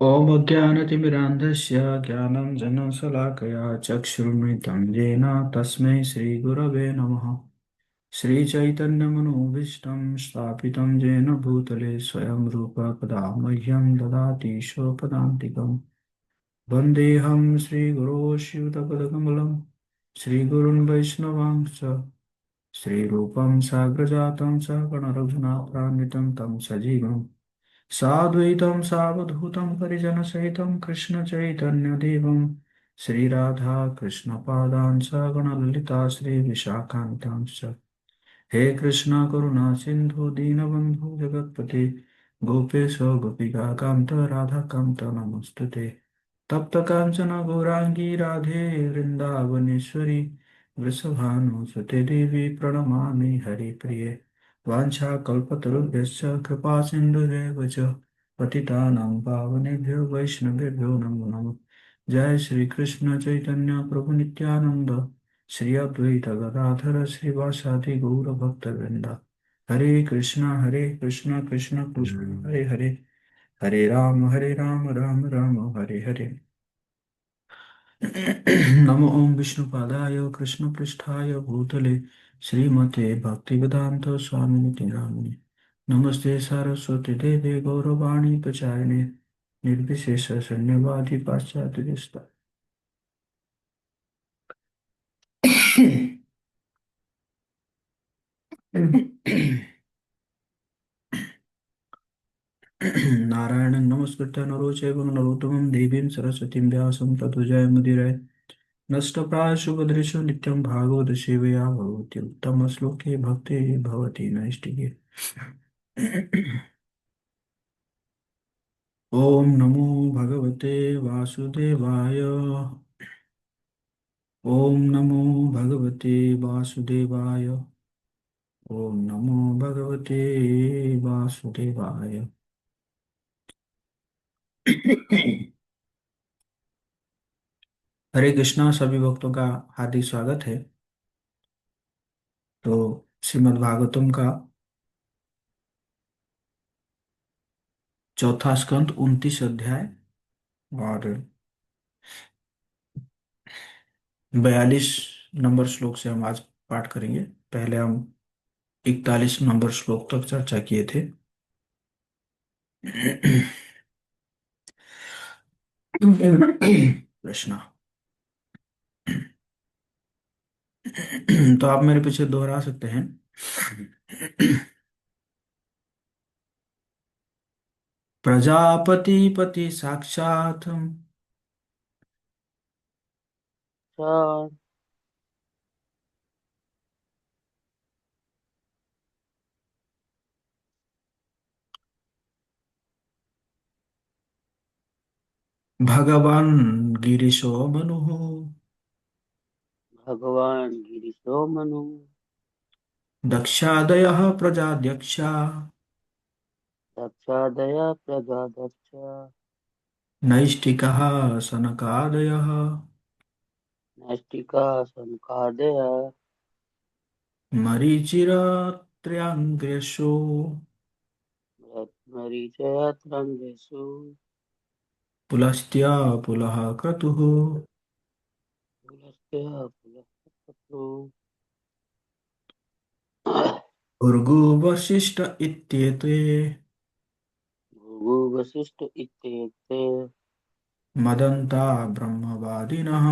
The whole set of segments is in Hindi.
ॐ अज्ञानतिमिरान्धस्य ज्ञानञ्जनशलाकया चक्षुरुन्मिलितं येन तस्मै श्रीगुरवे नमः। श्रीचैतन्यमनोभीष्टं स्थापितं येन भूतले स्वयं रूप कदा मह्यं ददाति स्वपदान्तिकम्। वन्देऽहं श्रीगुरो शिवदपदकमलं श्रीगुरुन् वैष्णवांश्च श्रीरूपं साग्रजातं सहगणरघुनाथान्वितं तं सजीवम् साद्वैतं सावधूतं परिजनसहितं कृष्णचैतन्यदेवं श्रीराधा कृष्णपादान् सगणललिता श्रीविशाखान्तांश्च हे कृष्ण करुणा सिन्धु दीनबन्धु जगत्पते गोपेश गोपिकान्त राधाकान्त नमोऽस्तुते तप्त काञ्चन गौराङ्गी राधे वृन्दावनेश्वरी वृषभानुसुते देवी प्रणमामि हरिप्रिये वाञ्छाकल्पतरुभ्यश्च कृपा सिन्धुरेव च पतितानां पावनेभ्यो वैष्णवेभ्यो नमो नमः। जय श्री कृष्ण चैतन्य प्रभु नित्यानंद श्री अद्वैत गदाधर श्रीवासादि गौर भक्तवृंद हरे कृष्णा कृष्ण कृष्ण हरे हरे हरे राम राम राम हरे हरे। नमो ओम विष्णुपादाय कृष्णपृष्ठाय भूतले श्रीमते भक्तिवेदांत स्वामिनिति नामिने नमस्ते सारस्वती देवे गौरवाणी प्रचारिणे निर्विशेष शून्यवादी पाश्चात्य देशता। नारायणं नमस्कृत्य नरो चैव नरोत्तमं देवीं सरस्वतीं व्यासं ततो जयमुदीरये नष्टप्रायेषु भद्रेषु नित्यं भागवत सेवया भगवति उत्तमश्लोके भक्तिः भवति नैष्टिके। ॐ नमो भगवते वासुदेवाय। ॐ नमो भगवते वासुदेवाय। ॐ नमो भगवते वासुदेवाय। हरे कृष्णा सभी भक्तों का हार्दिक स्वागत है। तो श्रीमद् भागवतम का चौथा स्कंद 29 अध्याय और 42 नंबर श्लोक से हम आज पाठ करेंगे। पहले हम 41 नंबर श्लोक तक चर्चा किए थे। कृष्णा। तो आप मेरे पीछे दोहरा सकते हैं। प्रजापति पति साक्षात अच्छा। भगवान गिरीशो मनु भगवान गिरिशो मनु। दक्षादय प्रजाध्यक्षा दक्षादया प्रजा दक्ष। नैष्टिकः सनकादयः नैष्टिका संकादया। मरीचिरत्र्यङ्ग्रेषु मरीचया त्रंगेषु। पुलस्त्य पुलः क्रतुः पुलस्त्य पुलस्त्य। भृगु वसिष्ठ इत्येते भृगु वसिष्ठ इत्येते। मदन्ता ब्रह्मवादिनः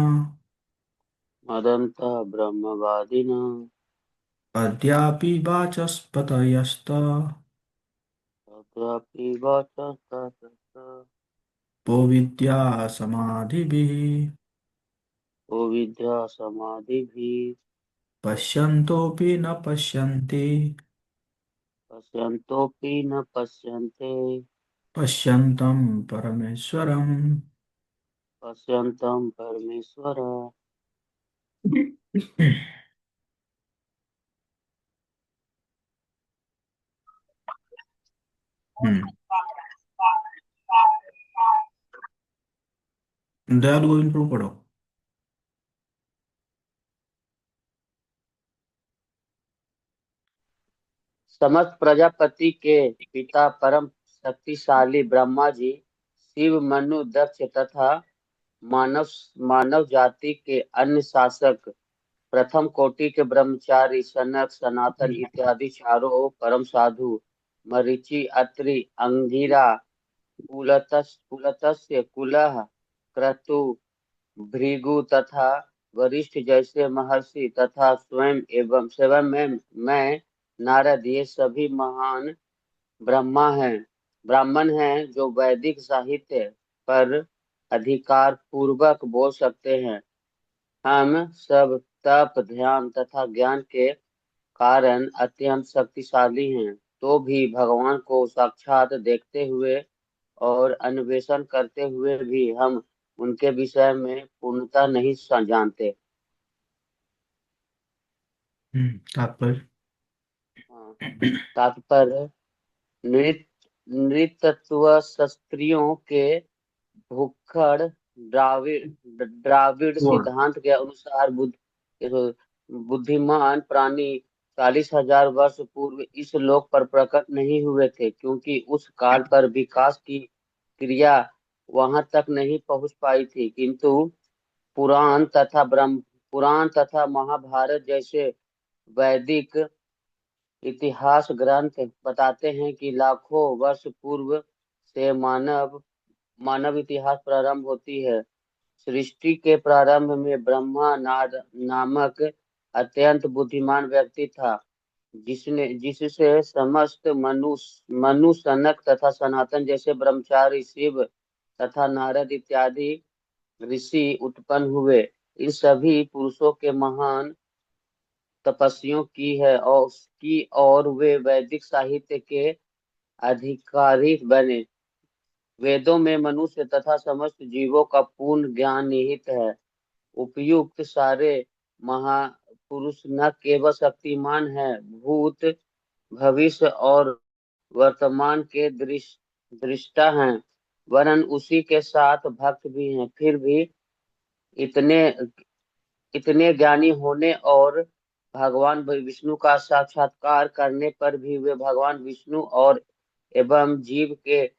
मदन्ता ब्रह्मवादिनः। अद्यापि वाचस्पतयस्त तत्रापि वाचस्ततस्त। पौविद्या समाधिभिः ओ विद्या समाधिभिः। पश्यन्तोऽपि न पश्यन्ति पश्यन्तोऽपि न पश्यन्ते। पश्यन्तं परमेश्वरम्। पश्यन्तं परमेश्वर। हम्म। दयालु गोविंद प्रभु पढ़ो। समस्त प्रजापति के पिता परम शक्तिशाली ब्रह्मा जी शिव, मनु, दक्ष तथा मानव मानव जाति के अन्य शासक, प्रथम कोटि के ब्रह्मचारी, सनक, सनातन इत्यादि चारों परम साधु, मरीचि, अत्रि, अंगिरा, कुलतस्य कुलः, क्रतु, भृगु तथा वरिष्ठ जैसे महर्षि तथा स्वयं मैं नारद, ये सभी महान ब्राह्मण हैं जो वैदिक साहित्य पर अधिकार पूर्वक बोल सकते हैं। हम सब तप, ध्यान तथा ज्ञान के कारण अत्यंत शक्तिशाली हैं, तो भी भगवान को साक्षात देखते हुए और अन्वेषण करते हुए भी हम उनके विषय में पूर्णतः नहीं जानते। तात्पर्य। हाँ, तात्पर्य, नृतत्व शास्त्रियों के भुक्खड़ द्राविड़ द्राविड़ वर्ण। सिद्धांत के अनुसार बुद्धिमान प्राणी 40,000 वर्ष पूर्व इस लोक पर प्रकट नहीं हुए थे, क्योंकि उस काल पर विकास की क्रिया वहां तक नहीं पहुंच पाई थी। किंतु पुराण तथा महाभारत जैसे वैदिक इतिहास ग्रंथ बताते हैं कि लाखों वर्ष पूर्व से मानव इतिहास प्रारंभ होती है। सृष्टि के प्रारंभ में ब्रह्मा नाद नामक अत्यंत बुद्धिमान व्यक्ति था, जिससे समस्त मनु, सनक तथा सनातन जैसे ब्रह्मचारी, शिव तथा नारद इत्यादि ऋषि उत्पन्न हुए। इन सभी पुरुषों के महान तपस्वियों और वे वैदिक साहित्य के अधिकारी बने। वेदों में मनुष्य तथा समस्त जीवों का पूर्ण ज्ञान निहित है। उपयुक्त सारे महापुरुष न केवल शक्तिमान हैं, भूत, भविष्य और वर्तमान के दृष्टा हैं, वरन उसी के साथ भक्त भी हैं। फिर भी इतने इतने ज्ञानी होने और भगवान विष्णु का साक्षात्कार करने पर भी वे भगवान विष्णु और एवं जीव के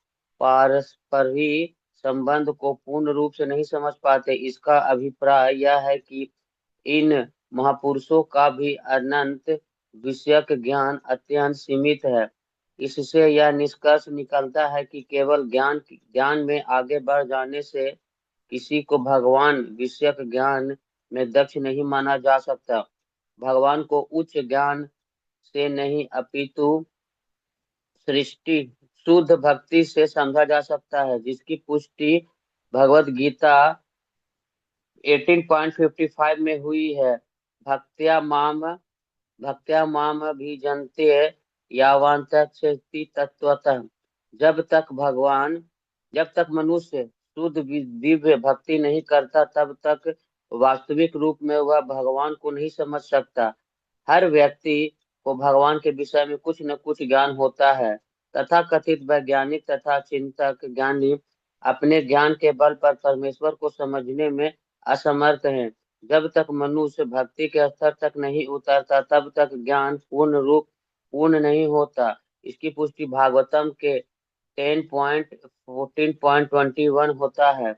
पारस्परिक संबंध को पूर्ण रूप से नहीं समझ पाते। इसका अभिप्राय यह है कि इन महापुरुषों का भी अनंत विषयक ज्ञान अत्यंत सीमित है। इससे यह निष्कर्ष निकलता है कि केवल ज्ञान में आगे बढ़ जाने से किसी को भगवान विषयक ज्ञान में दक्ष नहीं माना जा सकता। भगवान को उच्च ज्ञान से नहीं, अपितु सृष्टि शुद्ध भक्ति से समझा जा सकता है, जिसकी पुष्टि भगवत गीता 18.55 में हुई है। भक्त्या माम भक्त्या माम भी जनते यावन्तच्छति तत्वतः। जब तक मनुष्य शुद्ध दिव्य भक्ति नहीं करता, तब तक वास्तविक रूप में वह भगवान को नहीं समझ सकता। हर व्यक्ति को भगवान के विषय में कुछ न कुछ ज्ञान होता है। तथाकथित वैज्ञानिक तथा चिंतक ज्ञानी अपने ज्ञान के बल पर परमेश्वर को समझने में असमर्थ हैं। जब तक मनुष्य भक्ति के स्तर तक नहीं उतरता, तब तक ज्ञान पूर्ण नहीं होता। इसकी पुष्टि भागवतम के 10.14.21 होता है।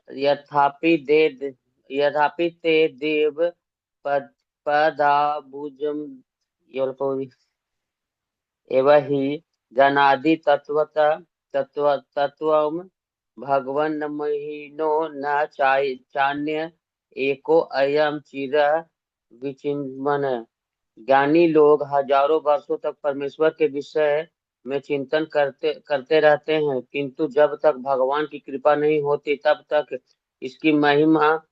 यथापि दे यथापि ते देव पद पदाबुजम एवं ही जनादि तत्वम भगवन महिनो न चान्य एको अयम चिर विचिन्मन। ज्ञानी लोग हजारों वर्षों तक परमेश्वर के विषय में चिंतन करते करते रहते हैं, किंतु जब तक भगवान की कृपा नहीं होती, तब तक इसकी महिमा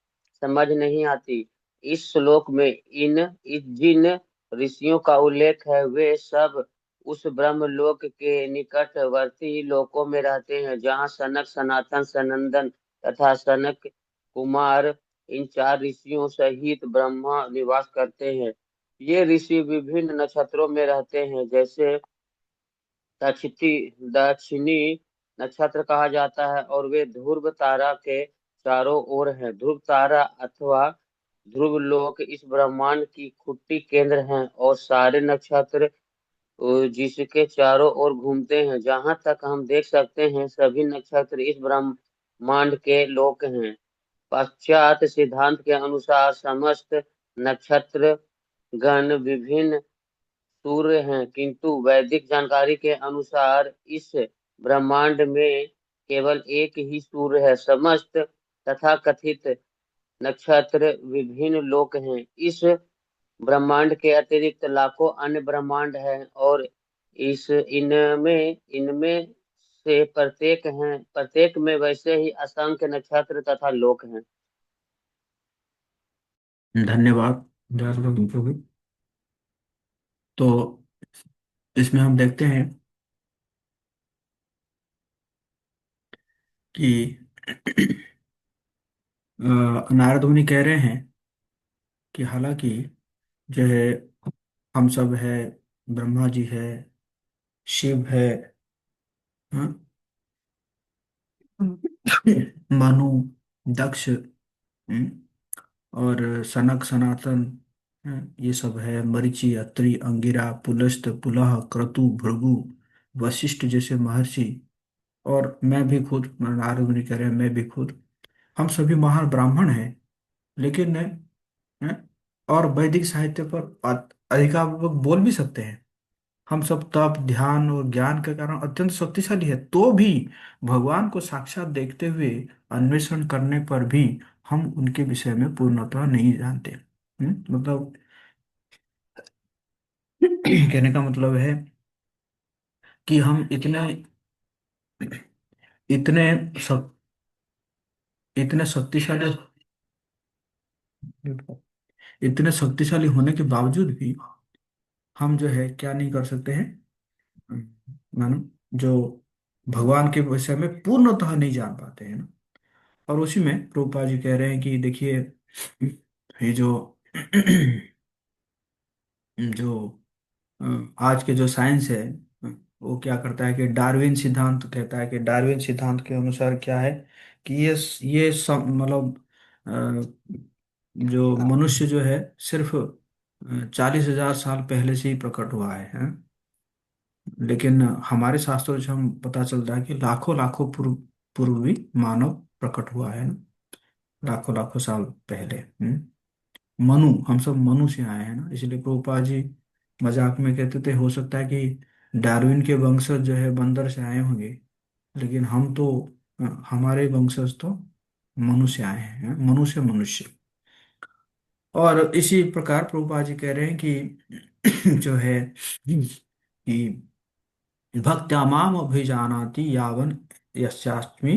समझ नहीं आती। इस श्लोक में जिन ऋषियों का उल्लेख है, वे सब उस ब्रह्मलोक के निकटवर्ती लोकों में रहते हैं, जहाँ सनक, सनातन, सनंदन तथा सनक कुमार, इन चार ऋषियों सहित ब्रह्मा निवास करते हैं। ये ऋषि विभिन्न नक्षत्रों में रहते हैं, जैसे दक्षिणी नक्षत्र कहा जाता है, और वे ध्रुव तारा के चारों ओर हैं। ध्रुव तारा अथवा ध्रुव लोक इस ब्रह्मांड की खुट्टी केंद्र हैं, और सारे नक्षत्र जिसके चारों ओर घूमते हैं। जहां तक हम देख सकते हैं सभी नक्षत्र इस ब्रह्मांड के लोक हैं। पाश्चात्य सिद्धांत के अनुसार समस्त नक्षत्र गण विभिन्न सूर्य हैं, किंतु वैदिक जानकारी के अनुसार इस ब्रह्मांड में केवल एक ही सूर्य है। समस्त तथा कथित नक्षत्र विभिन्न लोक हैं। इस ब्रह्मांड के अतिरिक्त लाखों अन्य ब्रह्मांड हैं और इस इनमें इनमें से प्रत्येक में वैसे ही असंख्य नक्षत्र तथा लोक हैं। धन्यवाद जागरूक तुमको भी। तो इसमें हम देखते हैं कि नारद मुनि कह रहे हैं कि हालांकि जो है हम सब है, ब्रह्मा जी है, शिव है, हाँ, मनु, दक्ष, हम्म, और सनक सनातन, ये सब है, मरीचि, अत्रि, अंगिरा, पुलस्त, पुलह, क्रतु, भृगु, वशिष्ठ जैसे महर्षि, और मैं भी खुद, नारद मुनि कह रहे हैं मैं भी खुद, हम सभी महान ब्राह्मण हैं। लेकिन और वैदिक साहित्य पर अधिकांश बोल भी सकते हैं। हम सब तप, ध्यान और ज्ञान के कारण अत्यंत शक्तिशाली है, तो भी भगवान को साक्षात देखते हुए अन्वेषण करने पर भी हम उनके विषय में पूर्णतः नहीं जानते। मतलब कहने का मतलब है कि हम इतने शक, इतने शक्तिशाली इतने शक्तिशाली होने के बावजूद भी हम जो है क्या नहीं कर सकते हैं, मानो जो भगवान के विषय में पूर्णतः नहीं जान पाते हैं ना। और उसी में प्रभुपाद जी कह रहे हैं कि देखिए, ये जो जो अ, आज के जो साइंस है, वो क्या करता है कि डार्विन सिद्धांत कहता है कि डार्विन सिद्धांत के अनुसार क्या है कि ये सब मतलब जो मनुष्य जो है सिर्फ 40,000 साल पहले से ही प्रकट हुआ है। लेकिन हमारे शास्त्रों से हम पता चलता है कि लाखों लाखों पूर्व भी मानव प्रकट हुआ है ना, लाखों लाखों साल पहले। मनु, हम सब मनु से आए हैं ना, इसलिए प्रभुपाद जी मजाक में कहते थे हो सकता है कि डार्विन के वंशज जो है बंदर से आए होंगे, लेकिन हम तो हमारे वंशज तो मनु से आए हैं, मनु से मनुष्य। और इसी प्रकार प्रभुपाद जी कह रहे हैं कि जो है कि भक्त्या माम अभिजानाति यावन यस्यास्मि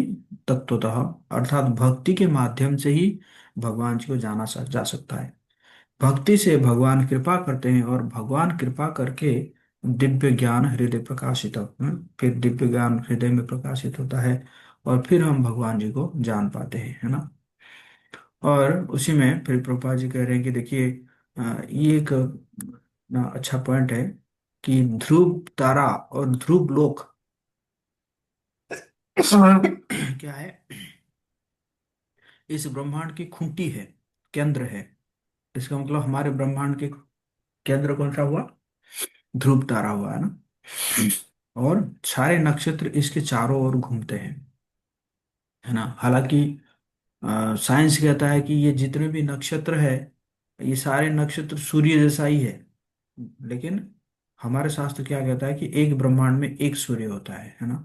तत्वतः, अर्थात भक्ति के माध्यम से ही भगवान जी को जा सकता है। भक्ति से भगवान कृपा करते हैं और भगवान कृपा करके दिव्य ज्ञान हृदय प्रकाशित फिर दिव्य ज्ञान हृदय में प्रकाशित होता है, और फिर हम भगवान जी को जान पाते हैं, है ना। और उसी में फिर प्रभुपाद जी कह रहे हैं कि देखिए, ये एक अच्छा पॉइंट है कि ध्रुव तारा और ध्रुव लोक क्या है, इस ब्रह्मांड की खूंटी है, केंद्र है। इसका मतलब हमारे ब्रह्मांड के केंद्र कौन सा हुआ, ध्रुव तारा हुआ, है ना। और सारे नक्षत्र इसके चारों ओर घूमते हैं, है ना। हालांकि साइंस कहता है कि ये जितने भी नक्षत्र है, ये सारे नक्षत्र सूर्य जैसा ही है। लेकिन हमारे शास्त्र क्या कहता है कि एक ब्रह्मांड में एक सूर्य होता है ना,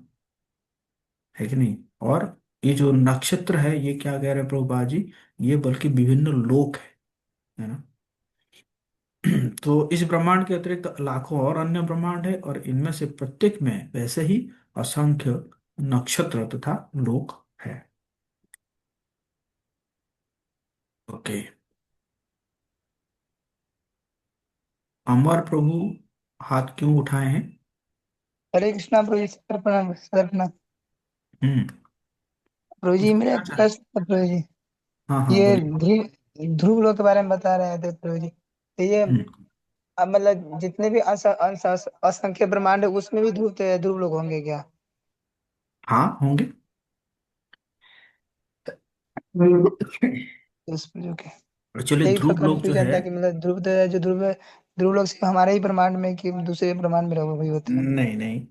है कि नहीं। और ये जो नक्षत्र है ये क्या कह रहे हैं प्रभुपाद जी, ये बल्कि विभिन्न लोक है ना। तो इस ब्रह्मांड के अतिरिक्त लाखों और अन्य ब्रह्मांड है, और इनमें से प्रत्येक में वैसे ही असंख्य नक्षत्र तथा लोक है। ओके। अमर प्रभु हाथ क्यों उठाए हैं? हरे कृष्णा प्रभु जी, सर प्रणाम, सर प्रणाम। हम्म। प्रभु जी उसमें मेरा क्या चाहे? प्रश्न था प्रभु जी। हाँ हाँ ये बोलिए। ध्रुव ध्रुव लोक के बारे में बता रहे थे प्रभु जी, तो ये हम्म। मतलब जितने भी असंख्य ब्रह्मांड है उसमें भी ध्रुव लोग होंगे क्या? हाँ होंगे। उस प्रभु के एक्चुअली यही तो ध्रुव लोक जो है, कंफ्यूजन था कि मतलब ध्रुव जो ध्रुव है ध्रुव लोक सिर्फ हमारे ही ब्रह्मांड में कि दूसरे ब्रह्मांड में रहो वही होता है? नहीं नहीं,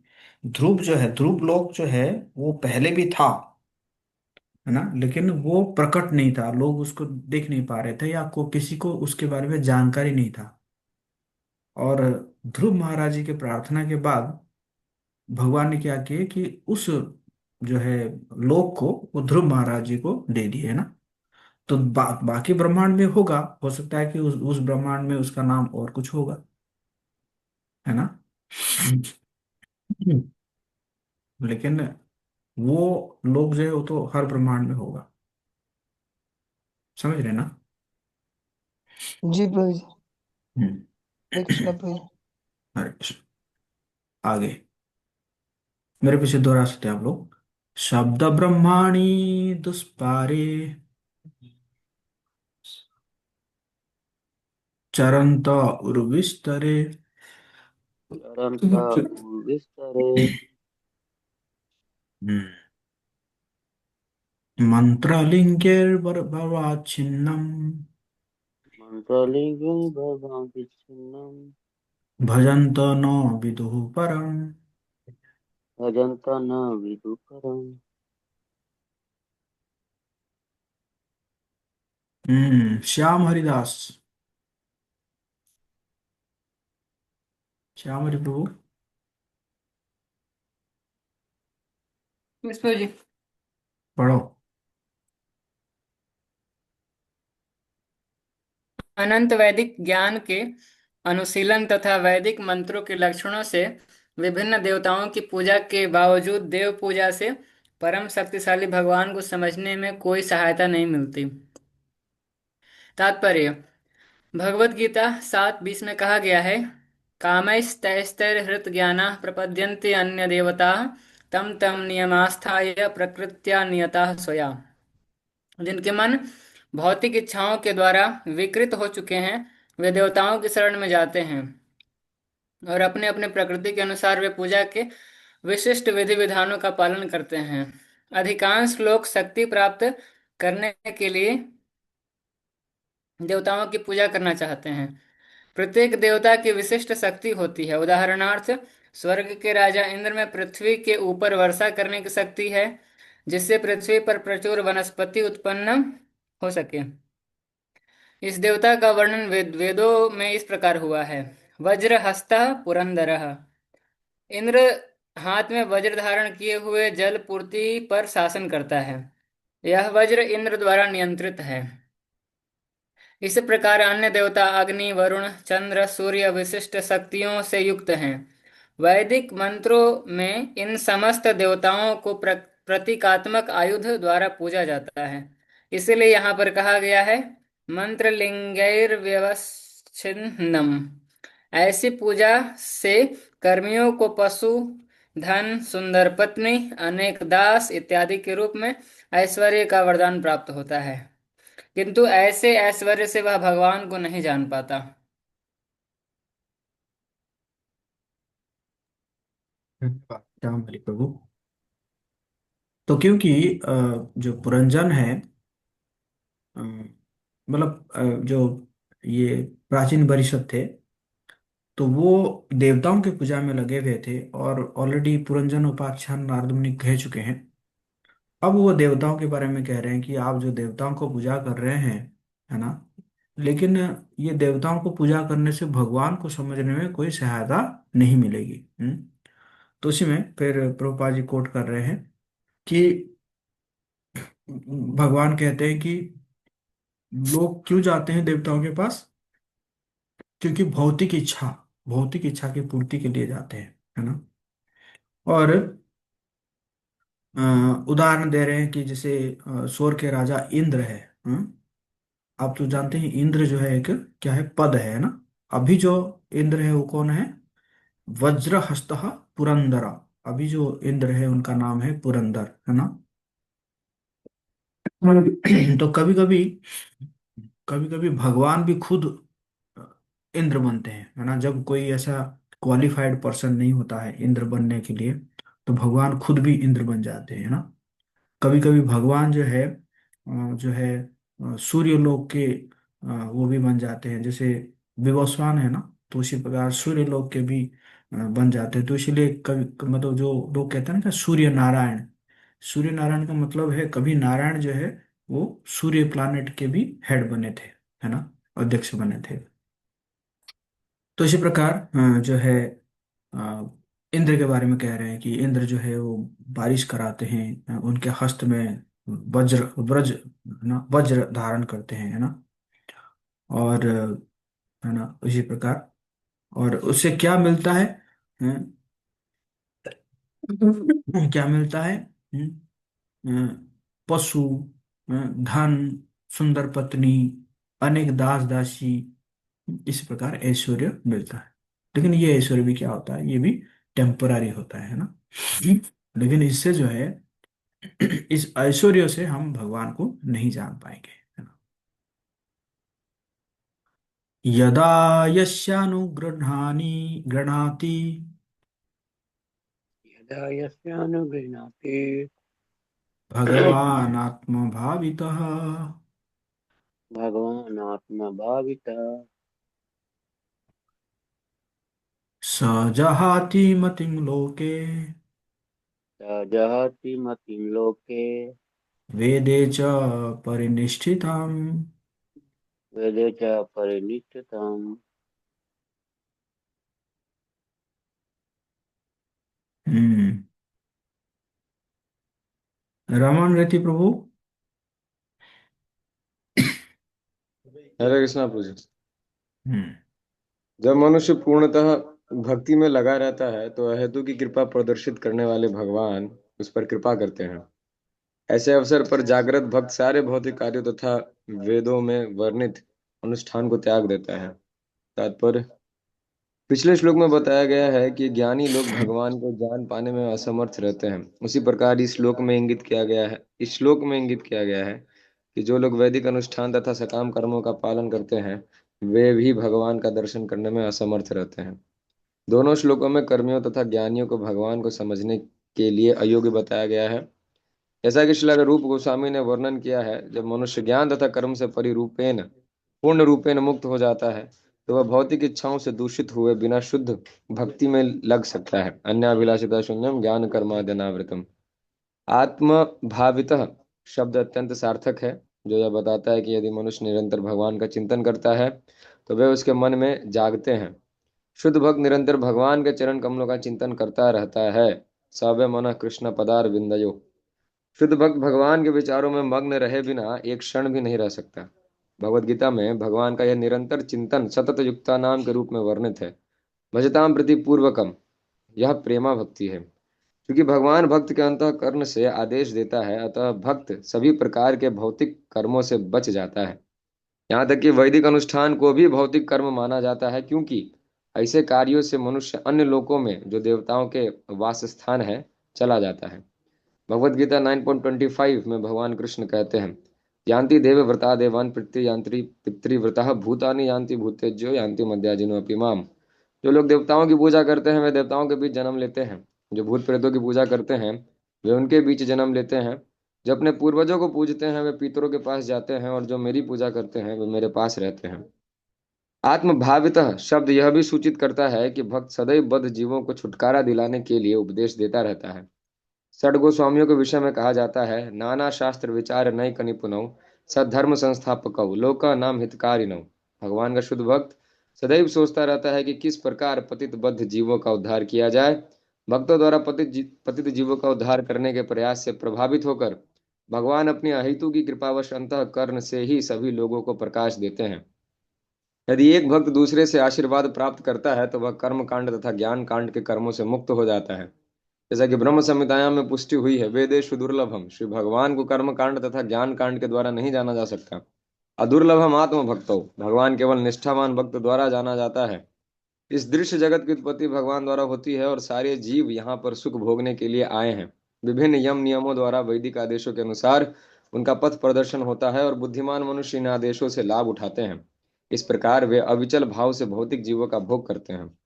ध्रुव जो है, ध्रुव लोक जो है वो पहले भी था, है ना, लेकिन वो प्रकट नहीं था, लोग उसको देख नहीं पा रहे थे, या को किसी को उसके बारे में जानकारी नहीं था। और ध्रुव महाराज जी के प्रार्थना के बाद भगवान ने क्या किया कि उस जो है लोक को वो ध्रुव महाराज जी को दे दिए, है ना। तो बाकी ब्रह्मांड में होगा, हो सकता है कि उस ब्रह्मांड में उसका नाम और कुछ होगा, है ना। लेकिन वो लोग जो है वो तो हर ब्रह्मांड में होगा, समझ रहे ना। जी प्रभु जी। हम्म। हरे कृष्ण प्रभु जी। हरे कृष्ण। आगे मेरे पीछे दोहरा सकते हैं आप लोग। शब्द ब्रह्माणी दुष्पारे चरंत उर्विस्तरे चरंत विस्तरे मंत्रलिंगैर्भवाच्छिन्नम् मंत्रलिंगं भवामि भजन्त न विदुः परम्। भजन्त न विदुपरम्। श्याम हरिदास, श्याम हरि प्रभु, विष्णु जी। पढ़ो। अनंत वैदिक ज्ञान के अनुशीलन तथा वैदिक मंत्रों के लक्षणों से विभिन्न देवताओं की पूजा के बावजूद देव पूजा से परम शक्तिशाली भगवान को समझने में कोई सहायता नहीं मिलती। तात्पर्य: भगवत गीता 7:20 में कहा गया है, कामैस्तैस्तैर्हृत ज्ञाना प्रपद्यन्ते अन्य देवता तम तम नियमास्थाय प्रकृत्या नियता स्वया। जिनके मन भौतिक इच्छाओं के द्वारा विकृत हो चुके हैं, वे देवताओं की शरण में जाते हैं और अपने अपने प्रकृति के अनुसार वे पूजा के विशिष्ट विधि विधानों का पालन करते हैं। अधिकांश लोग शक्ति प्राप्त करने के लिए देवताओं की पूजा करना चाहते हैं। प्रत्येक देवता की विशिष्ट शक्ति होती है। उदाहरणार्थ, स्वर्ग के राजा इंद्र में पृथ्वी के ऊपर वर्षा करने की शक्ति है, जिससे पृथ्वी पर प्रचुर वनस्पति उत्पन्न हो सके। इस देवता का वर्णन वेदों में इस प्रकार हुआ है: वज्र हस्तः पुरंदरः। इंद्र हाथ में वज्र धारण किए हुए जल पूर्ति पर शासन करता है। यह वज्र इंद्र द्वारा नियंत्रित है। इस प्रकार अन्य देवता अग्नि, वरुण, चंद्र, सूर्य विशिष्ट शक्तियों से युक्त हैं। वैदिक मंत्रों में इन समस्त देवताओं को प्रतीकात्मक आयुध द्वारा पूजा जाता है। इसलिए यहाँ पर कहा गया है, मंत्र लिंगैर्व्यवच्छिन्नम। ऐसी पूजा से कर्मियों को पशु, धन, सुंदर पत्नी, अनेक दास इत्यादि के रूप में ऐश्वर्य का वरदान प्राप्त होता है, किंतु ऐसे ऐश्वर्य से वह भगवान को नहीं जान पाता। धन्यवाद श्याम हरि प्रभु। तो क्योंकि जो पुरंजन है, मतलब जो ये प्राचीन परिषद थे, तो वो देवताओं की पूजा में लगे हुए थे, और ऑलरेडी पुरंजन उपाख्यान नारद मुनि कह चुके हैं। अब वो देवताओं के बारे में कह रहे हैं कि आप जो देवताओं को पूजा कर रहे हैं, है ना, लेकिन ये देवताओं को पूजा करने से भगवान को समझने में कोई सहायता नहीं मिलेगी। तो उसी में फिर प्रभुपाद जी कोट कर रहे हैं कि भगवान कहते हैं कि लोग क्यों जाते हैं देवताओं के पास, क्योंकि भौतिक इच्छा की पूर्ति के लिए जाते हैं, है ना। और उदाहरण दे रहे हैं कि जैसे स्वर्ग के राजा इंद्र है। आप तो जानते हैं इंद्र जो है एक क्या है, पद है ना। अभी जो इंद्र है वो कौन है, वज्रहस्त पुरंदर। अभी जो इंद्र है उनका नाम है पुरंदर, है ना। तो कभी कभी भगवान भी खुद इंद्र बनते हैं, है ना। जब कोई ऐसा क्वालिफाइड पर्सन नहीं होता है इंद्र बनने के लिए, तो भगवान खुद भी इंद्र बन जाते हैं, है ना। कभी कभी भगवान जो है सूर्य लोक के वो भी बन जाते हैं, जैसे विवस्वान है ना, तो उसी प्रकार सूर्य लोक के भी बन जाते हैं। तो इसीलिए कभी मतलब जो लोग कहते हैं ना कि सूर्य नारायण का मतलब है कभी नारायण जो है वो सूर्य प्लानेट के भी हेड बने थे, है ना, अध्यक्ष बने थे। तो इसी प्रकार जो है अ, इंद्र के बारे में कह रहे हैं कि इंद्र जो है वो बारिश कराते हैं, उनके हस्त में वज्र ना वज्र धारण करते हैं, है ना। और है ना इसी प्रकार, और उससे क्या मिलता है, अ, क्या मिलता है, पशु, धन, सुंदर पत्नी, अनेक दास दासी, इस प्रकार ऐश्वर्य मिलता है। लेकिन ये ऐश्वर्य भी क्या होता है, ये भी टेम्पररी होता है ना। लेकिन इससे जो है इस ऐश्वर्य से हम भगवान को नहीं जान पाएंगे, है ना। यदा यस्यानुगृह्णानि गृह्णाति यदा यस्यानुगृह्णाति भगवान् आत्मभावितः भगवान् आत्मभावितः स जहाति मतिं लोके स जहाति मतिं लोके वेदे च परिनिष्ठितम्। वेदे च परिनिष्ठितम्। हम्म। रमन रति प्रभु। हरे कृष्णा प्रभु जी। हम्म। जब मनुष्य पूर्णतः भक्ति में लगा रहता है तो अहेतु की कृपा प्रदर्शित करने वाले भगवान उस पर कृपा करते हैं। ऐसे अवसर पर जागृत भक्त सारे भौतिक कार्यों तथा वेदों में वर्णित अनुष्ठान को त्याग देता है। तात्पर्य, पिछले श्लोक में बताया गया है कि ज्ञानी लोग भगवान को जान पाने में असमर्थ रहते हैं। उसी प्रकार इस श्लोक में इंगित किया गया है कि जो लोग वैदिक अनुष्ठान तथा सकाम कर्मों का पालन करते हैं वे भी भगवान का दर्शन करने में असमर्थ रहते हैं। दोनों श्लोकों में कर्मियों तथा ज्ञानियों को भगवान को समझने के लिए अयोग्य बताया गया है। जैसा कि श्रील रूप गोस्वामी ने वर्णन किया है, जब मनुष्य ज्ञान तथा कर्म से परिरूपेण पूर्ण रूपेण मुक्त हो जाता है तो वह भौतिक इच्छाओं से दूषित हुए बिना शुद्ध भक्ति में लग सकता है। अन्याभिलाषिता शून्यम ज्ञान कर्माद्यनावृतम। आत्म भावितः शब्द अत्यंत सार्थक है, जो यह बताता है कि यदि मनुष्य निरंतर भगवान का चिंतन करता है तो वे उसके मन में जागते हैं। शुद्ध भक्त निरंतर भगवान के चरण कमलों का चिंतन करता रहता है। सवे मन कृष्ण पदार विंदयो। शुद्ध भक्त भगवान के विचारों में मग्न रहे बिना एक क्षण भी नहीं रह सकता। भगवत गीता में भगवान का यह निरंतर चिंतन सतत युक्ता नाम के रूप में वर्णित है। भजताम प्रति पूर्वकम, यह प्रेमा भक्ति है। क्योंकि भगवान भक्त के अंतःकरण से आदेश देता है, अतः भक्त सभी प्रकार के भौतिक कर्मों से बच जाता है। यहाँ तक कि वैदिक अनुष्ठान को भी भौतिक कर्म माना जाता है, क्योंकि ऐसे कार्यों से मनुष्य अन्य लोकों में जो देवताओं के वास स्थान है चला जाता है। भगवद गीता 9.25 में भगवान कृष्ण कहते हैं, यान्ति देव व्रता देवान पितृयांत्री पितृव्रता भूतानि यान्ति भूतेज्यो यान्ति मध्याजिनो अपि माम। जो लोग देवताओं की पूजा करते हैं वे देवताओं के बीच जन्म लेते हैं। जो भूत प्रेतों की पूजा करते हैं वे उनके बीच जन्म लेते हैं। जो अपने पूर्वजों को पूजते हैं वे पितरों के पास जाते हैं, और जो मेरी पूजा करते हैं वे मेरे पास रहते हैं। आत्मभावितः शब्द यह भी सूचित करता है कि भक्त सदैव बद्ध जीवों को छुटकारा दिलाने के लिए उपदेश देता रहता है। षड गोस्वामियों के विषय में कहा जाता है, नाना शास्त्र विचार नय कनिपुनौ सद्धर्म संस्थापकौ लोका नाम हितकारिणौ। भगवान का शुद्ध भक्त सदैव सोचता रहता है कि किस प्रकार पतित बद्ध जीवों का उद्धार किया जाए। भक्तों द्वारा पतित जीवों का उद्धार करने के प्रयास से प्रभावित होकर भगवान अपनी अहेतु की कृपावश अंतःकरण से ही सभी लोगों को प्रकाश देते हैं। यदि एक भक्त दूसरे से आशीर्वाद प्राप्त करता है तो वह कर्म कांड तथा ज्ञान कांड के कर्मों से मुक्त हो जाता है। जैसा कि ब्रह्म संहिताया में पुष्टि हुई है, वेदेषु दुर्लभम, श्री भगवान को कर्म कांड तथा ज्ञान कांड के द्वारा नहीं जाना जा सकता। अदुर्लभम आत्म भक्तो, भगवान केवल निष्ठावान भक्त द्वारा जाना जाता है। इस दृश्य जगत की उत्पत्ति भगवान द्वारा होती है और सारे जीव यहाँ पर सुख भोगने के लिए आए हैं। विभिन्न यम नियमों द्वारा वैदिक आदेशों के अनुसार उनका पथ प्रदर्शन होता है और बुद्धिमान मनुष्य इन आदेशों से लाभ उठाते हैं। इस प्रकार वे अविचल भाव से भौतिक जीवों का भोग करते हैं।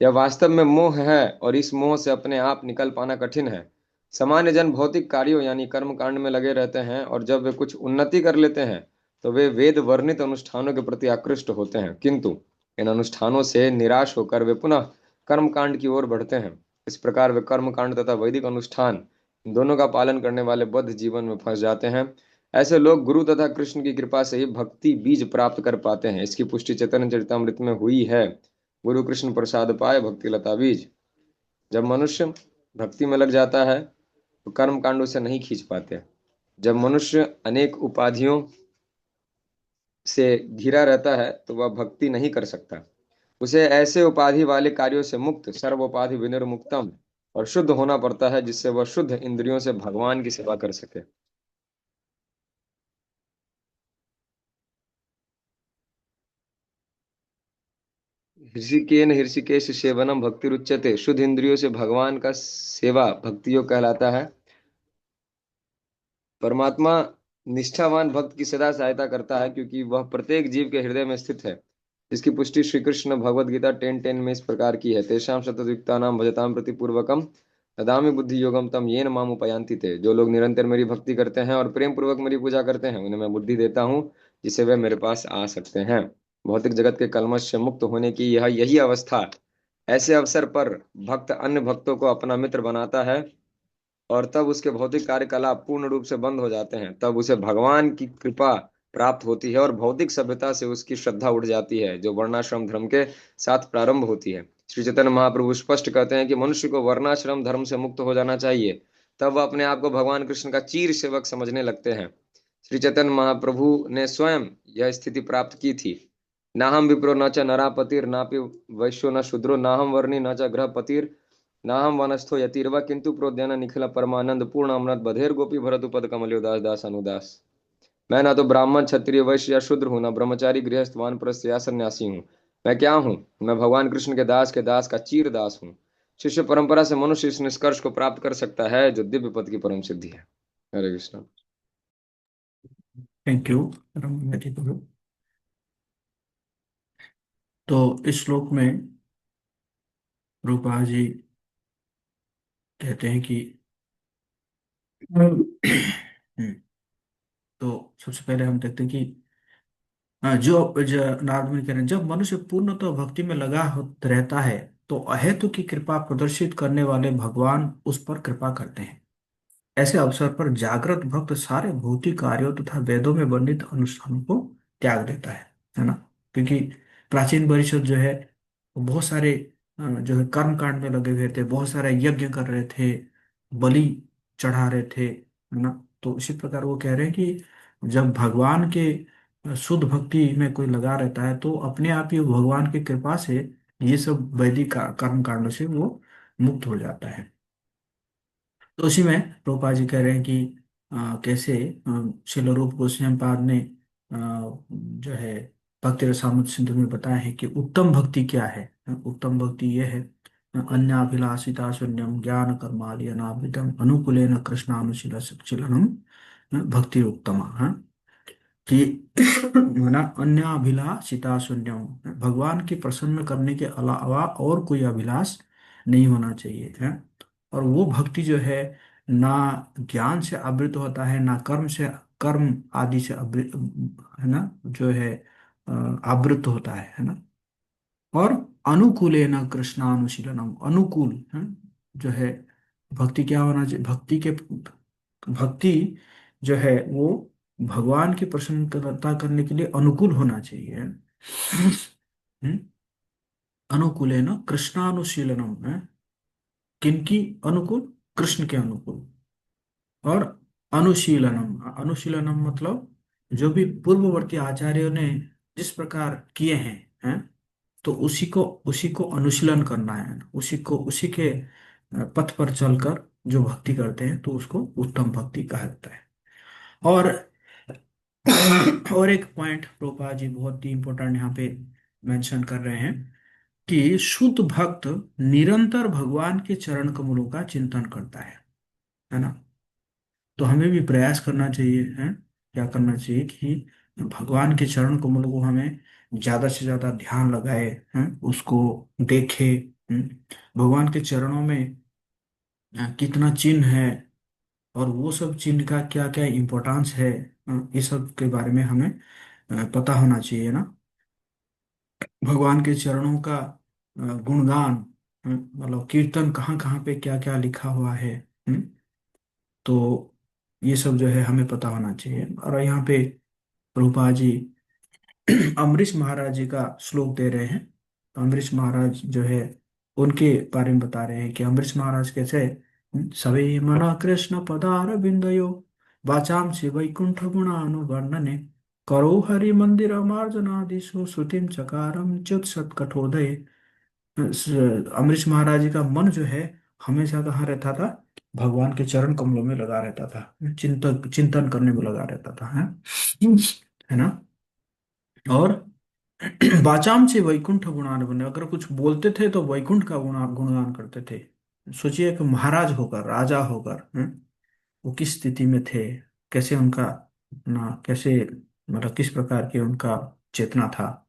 यह वास्तव में मोह है और इस मोह से अपने आप निकल पाना कठिन है। सामान्य जन भौतिक कार्यों यानी कर्म कांड में लगे रहते हैं, और जब वे कुछ उन्नति कर लेते हैं तो वे वेद वर्णित अनुष्ठानों के प्रति आकृष्ट होते हैं। किंतु इन अनुष्ठानों से निराश होकर वे पुनः कर्मकांड की ओर बढ़ते हैं। इस प्रकार वे कर्मकांड तथा वैदिक अनुष्ठान इन दोनों का पालन करने वाले बद्ध जीवन में फंस जाते हैं। ऐसे लोग गुरु तथा कृष्ण की कृपा से ही भक्ति बीज प्राप्त कर पाते हैं। इसकी पुष्टि चैतन्य चरितमृत में हुई है। गुरु कृष्ण प्रसाद पाए भक्ति लता बीज। जब मनुष्य भक्ति में लग जाता है तो कर्म कांड उसे नहीं खींच पाते। जब मनुष्य अनेक उपाधियों से घिरा रहता है तो वह भक्ति नहीं कर सकता। उसे ऐसे उपाधि वाले कार्यों से मुक्त, सर्वोपाधि विनिर्मुक्तम और शुद्ध होना पड़ता है, जिससे वह शुद्ध इंद्रियों से भगवान की सेवा कर सके। हृषिकेन हृषिकेश सेवनम भक्ति रुच्यते। शुद्ध इंद्रियों से भगवान का सेवा भक्ति योग कहलाता है। परमात्मा निष्ठावान भक्त की सदा सहायता करता है, क्योंकि वह प्रत्येक जीव के हृदय में स्थित है। इसकी पुष्टि श्री कृष्ण भगवद गीता 10:10 में इस प्रकार की है। तेषां सततयुक्तानां भजतां प्रति पूर्वकम ददामि बुद्धि योगम तम येन माम उपयांति ते। जो लोग निरंतर मेरी भक्ति करते हैं और प्रेम पूर्वक मेरी पूजा करते हैं, उन्हें मैं बुद्धि देता हूँ, जिससे वे मेरे पास आ सकते हैं। भौतिक जगत के कलमश से मुक्त होने की यही अवस्था। ऐसे अवसर पर भक्त अन्य भक्तों को अपना मित्र बनाता है और तब उसके भौतिक कार्यकलाप पूर्ण रूप से बंद हो जाते हैं। तब उसे भगवान की कृपा प्राप्त होती है और भौतिक सभ्यता से उसकी श्रद्धा उठ जाती है, जो वर्णाश्रम धर्म के साथ प्रारंभ होती है। श्री चैतन्य महाप्रभु स्पष्ट कहते हैं कि मनुष्य को वर्णाश्रम धर्म से मुक्त हो जाना चाहिए, तब वह अपने आप को भगवान कृष्ण का चीर सेवक समझने लगते हैं। श्री चैतन्य महाप्रभु ने स्वयं यह स्थिति प्राप्त की थी। नाहम विप्रो न च नरापतिर नापि वैश्यो न शूद्रो नाहम वर्णी न च गृहपतिर नाहम वनस्थो यतिर्वा किंतु प्रोद्यन निखिल परमानंद पूर्ण अमृत बधेर गोपी भरत उपद कमलियो दास दास अनुदास। मैं ना तो ब्राह्मण क्षत्रिय वैश्य या शूद्र हूँ, ना ब्रह्मचारी गृहस्थ वानप्रस्थ या सन्यासी हूँ। मैं क्या हूँ? मैं भगवान कृष्ण के दास का चीर दास हूँ। शिष्य परंपरा से मनुष्य इस निष्कर्ष को प्राप्त कर सकता है, जो दिव्य पद की परम सिद्धि है। हरे कृष्ण। थैंक यू रमन प्रभु। तो इस श्लोक में रूपा जी कहते हैं कि तो सबसे पहले हम देखते हैं कि नारद मुनि कह रहे हैं, जब मनुष्य पूर्णतः भक्ति में लगा रहता है तो अहेतु की कृपा प्रदर्शित करने वाले भगवान उस पर कृपा करते हैं। ऐसे अवसर पर जागृत भक्त सारे भौतिक कार्यों तथा वेदों में वर्णित अनुष्ठानों को त्याग देता है ना। क्योंकि प्राचीन परिषद जो है वो बहुत सारे जो है कर्म कांड में लगे हुए थे, बहुत सारे यज्ञ कर रहे थे, बलि चढ़ा रहे थे, है ना। तो इसी प्रकार वो कह रहे हैं कि जब भगवान के शुद्ध भक्ति में कोई लगा रहता है तो अपने आप ही वो भगवान की कृपा से ये सब वैदिक कर्म कांडों से वो मुक्त हो जाता है। तो उसी में रूपा जी कह रहे हैं कि कैसे श्रील रूप गोस्वामी पाद ने जो है भक्ति रसामृत सिंधु में बताया है कि उत्तम भक्ति क्या है। उत्तम भक्ति ये है, अन्याभिलाषिता शून्यम ज्ञान कर्मालि अनावृतम अनुकूलेन कृष्णानुशीलनम भक्ति उत्तम है कि ना अन्याभिलाषिता शून्यम, भगवान की प्रसन्न करने के अलावा और कोई अभिलाष नहीं होना चाहिए है। और वो भक्ति जो है ना ज्ञान से आवृत होता है, ना कर्म आदि से आवृत, है ना, जो है आवृत होता है ना। और अनुकूले न कृष्णानुशीलनम, अनुकूल है जो है भक्ति क्या होना चाहिए, भक्ति जो है वो भगवान की प्रसन्नता करने के लिए अनुकूल होना चाहिए। हम्म? अनुकूले न कृष्णानुशीलनम है, किनकी अनुकूल? कृष्ण के अनुकूल। और अनुशीलनम, अनुशीलनम मतलब जो भी पूर्ववर्ती आचार्यों ने जिस प्रकार किए हैं, तो उसी को अनुशीलन करना है, उसी के पथ पर चलकर जो भक्ति करते हैं तो उसको उत्तम भक्ति कहा जाता है। और और एक पॉइंट प्रभुपाद जी बहुत ही इंपॉर्टेंट यहाँ पे मेंशन कर रहे हैं कि शुद्ध भक्त निरंतर भगवान के चरण कमलों का चिंतन करता है ना। तो हमें भी प्रयास करना चाहिए है, क्या करना चाहिए कि भगवान के चरण कमलों को हमें ज्यादा से ज्यादा ध्यान लगाए हैं, उसको देखे। भगवान के चरणों में कितना चिन्ह है और वो सब चिन्ह का क्या क्या इम्पोर्टेंस है, ये सब के बारे में हमें पता होना चाहिए ना। भगवान के चरणों का गुणगान, मतलब कीर्तन कहाँ कहाँ पे क्या क्या लिखा हुआ है। तो ये सब जो है हमें पता होना चाहिए। और यहाँ पे प्रभुपाद जी अम्बरीश महाराज जी का श्लोक दे रहे हैं। तो अम्बरीश महाराज जो है उनके बारे में बता रहे हैं कि अम्बरीश महाराज कैसे सवे मना कृष्ण पदार बिंदयो वाचाम से वैकुंठ गुणानुवर्णने करो हरि मंदिर मार्जनादिशु श्रुतिम चकारम च्युत सत्कठोदय। अम्बरीश महाराज जी का मन जो है हमेशा कहाँ रहता था? भगवान के चरण कमलों में लगा रहता था, चिंतन चिंतन करने में लगा रहता था, है ना। और वाचाम से वैकुंठ गुणान बने, अगर कुछ बोलते थे तो वैकुंठ का गुणगान करते थे। सोचिए कि महाराज होकर, राजा होकर, वो किस स्थिति में थे, कैसे उनका ना, कैसे मतलब किस प्रकार की उनका चेतना था।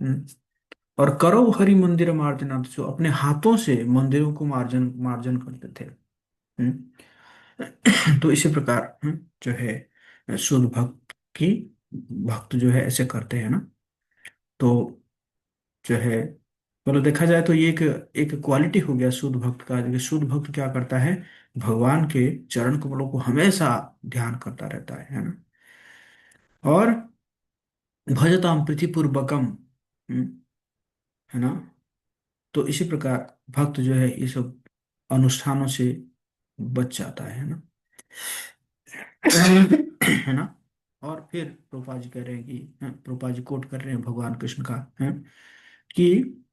और करो हरि मंदिर मार्जना, जो अपने हाथों से मंदिरों को मार्जन मार्जन करते थे। तो इसी प्रकार जो है शुद्ध भक्त की, भक्त जो है ऐसे करते हैं ना। तो जो है मतलब देखा जाए तो ये एक एक क्वालिटी हो गया शुद्ध भक्त का। कि शुद्ध भक्त क्या करता है? भगवान के चरण कमलों को हमेशा ध्यान करता रहता है ना। और भजताम प्रीतिपूर्वकम, है ना। तो इसी प्रकार भक्त जो है ये सब अनुष्ठानों से बच जाता है ना। है ना। और फिर प्रभुपाद जी कह रहे हैं कि प्रभुपाद जी कोट कर रहे हैं भगवान कृष्ण का, है कि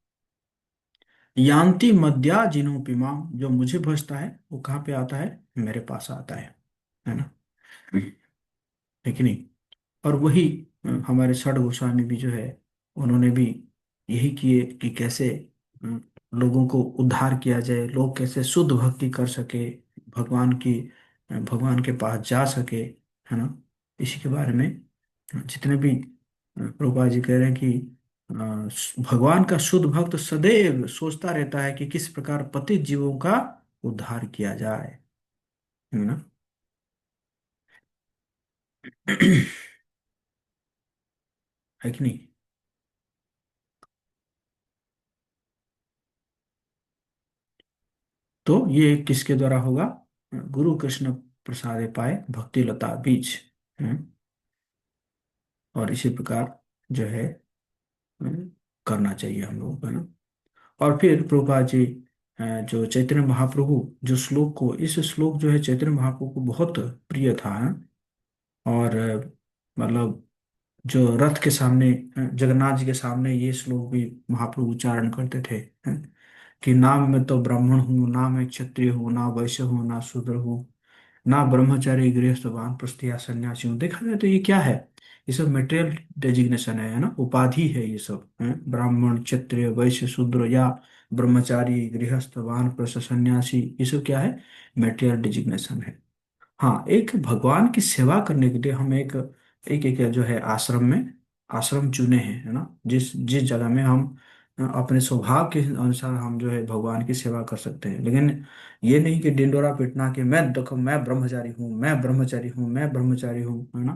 यान्ति मद्या जिनोपि माम, जो मुझे भजता है वो कहाँ पे आता है? मेरे पास आता है ना। है कि नहीं। और वही हमारे षड गोस्वामी भी जो है उन्होंने भी यही किए कि कैसे अ, लोगों को उद्धार किया जाए, लोग कैसे शुद्ध भक्ति कर सके, भगवान की भगवान के पास जा सके, है ना। इसी के बारे में जितने भी प्रभुपाद जी कह रहे हैं कि भगवान का शुद्ध भक्त सदैव सोचता रहता है कि किस प्रकार पतित जीवों का उद्धार किया जाए, है ना। है कि नहीं। तो ये किसके द्वारा होगा? गुरु कृष्ण प्रसादे पाए भक्ति लता बीज। हम्म, और इसी प्रकार जो है करना चाहिए हम लोगों को, है ना। और फिर प्रभुपाद जी जो चैतन्य महाप्रभु जो श्लोक को, इस श्लोक जो है चैतन्य महाप्रभु को बहुत प्रिय था, है? और मतलब जो रथ के सामने जगन्नाथ जी के सामने ये श्लोक भी महाप्रभु उच्चारण करते थे, कि ना मैं तो ब्राह्मण हूँ, ना मैं क्षत्रिय हूँ, ना वैश्य हूँ, ना शूद्र हूँ, ना ब्रह्मचारी गृहस्थ वानप्रस्थ या सन्यासी हूँ। देखा जाए तो ये क्या है? ये सब मेटेरियल डेजिग्नेशन है ना, उपाधि है ये सब, है? ब्राह्मण, क्षत्रिय, वैश्य, शूद्र या ब्रह्मचारी, गृहस्थ, वानप्रस्थ, सन्यासी, ये सब क्या है? मेटेरियल डेजिग्नेशन है। हाँ, एक भगवान की सेवा करने के लिए हम एक जो है आश्रम में, आश्रम चुने हैं, है ना। जिस जिस जगह में हम अपने स्वभाव के अनुसार हम जो है भगवान की सेवा कर सकते हैं। लेकिन ये नहीं कि डिंडोरा पीटना कि मैं देखो मैं ब्रह्मचारी हूँ, मैं ब्रह्मचारी हूँ, मैं ब्रह्मचारी हूँ, है ना।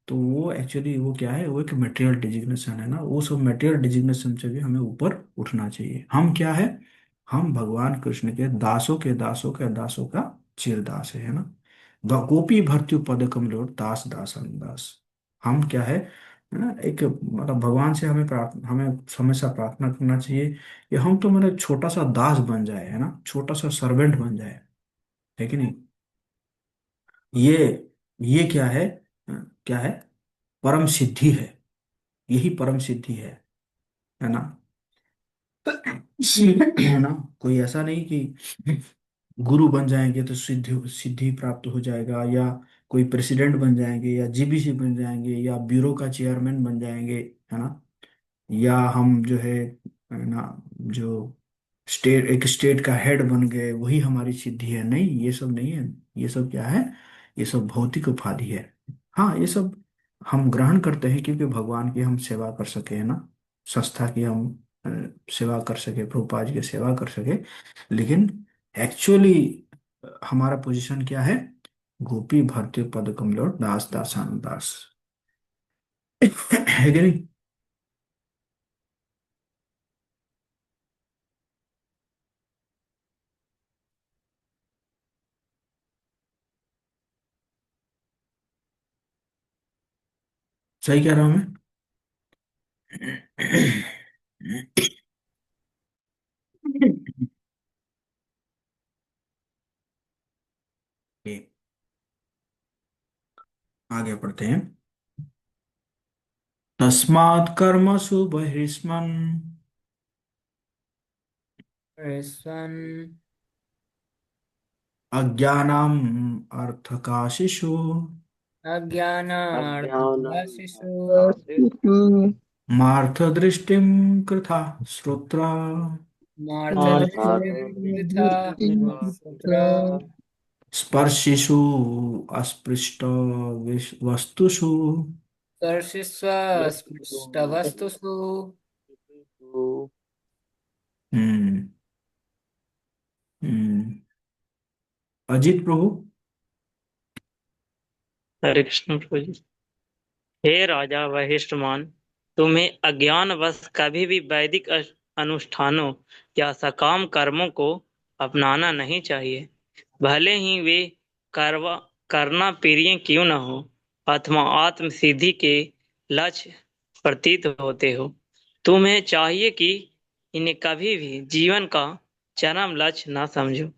तो वो एक्चुअली वो क्या है? वो एक मटेरियल डिजिग्नेशन है ना। वो सब मटेरियल डिजिग्नेशन से भी हमें ऊपर उठना चाहिए। हम क्या है? हम भगवान कृष्ण के दासों के दासों के दासों का चिरदास है ना। गोपी भर्त्यु पद कमलोर दास दासन दास। हम क्या है ना, एक मतलब भगवान से हमें हमेशा प्रार्थना करना चाहिए कि हम तो मतलब छोटा सा दास बन जाए, है ना, छोटा सा सर्वेंट बन जाए। है कि नहीं। ये ये क्या है? क्या है? परम सिद्धि है। यही परम सिद्धि है ना। है ना। कोई ऐसा नहीं कि गुरु बन जाएंगे तो सिद्धि सिद्धि प्राप्त हो जाएगा, या कोई प्रेसिडेंट बन जाएंगे, या जीबीसी बन जाएंगे, या ब्यूरो का चेयरमैन बन जाएंगे, है ना। या हम जो है ना, जो स्टेट का हेड बन गए, वही हमारी सिद्धि है। नहीं, ये सब नहीं है। ये सब क्या है? ये सब भौतिक उपाधि है। हाँ, ये सब हम ग्रहण करते हैं क्योंकि भगवान की हम सेवा कर सके, है ना। संस्था की हम अ, सेवा कर सके, प्रभुपाद जी की सेवा कर सके। लेकिन एक्चुअली हमारा पोजीशन क्या है? गोपी भर्तृ पद कमलोर दास दासान दास। है कि नहीं। सही कह रहा हूं मैं? ये, आगे पढ़ते हैं। तस्मात् कर्मसु बहिष्मन् ऋष्वन् अज्ञानाम् अर्थकाशिषु अज्ञान अज्ञानार्थकाशिषु मार्थदृष्टिं कृथा श्रोत्रा मार्थदृष्टिं वृथा श्रुत्रा स्पर्शिषु अस्पृष्ट वस्तुषु स्पर्शिष्व स्पृष्टवस्तुषु हम्म हम्म अजीत प्रभु। हरे कृष्ण प्रभु जी। हे राजा वशिष्ठमान, तुम्हें अज्ञानवश कभी भी वैदिक अनुष्ठानों या सकाम कर्मों को अपनाना नहीं चाहिए, भले ही वे करवा करना प्रिय क्यों न हो अथवा आत्म सिद्धि के लक्ष्य प्रतीत होते हो। तुम्हें चाहिए कि इन्हें कभी भी जीवन का चरम लक्ष्य न समझो।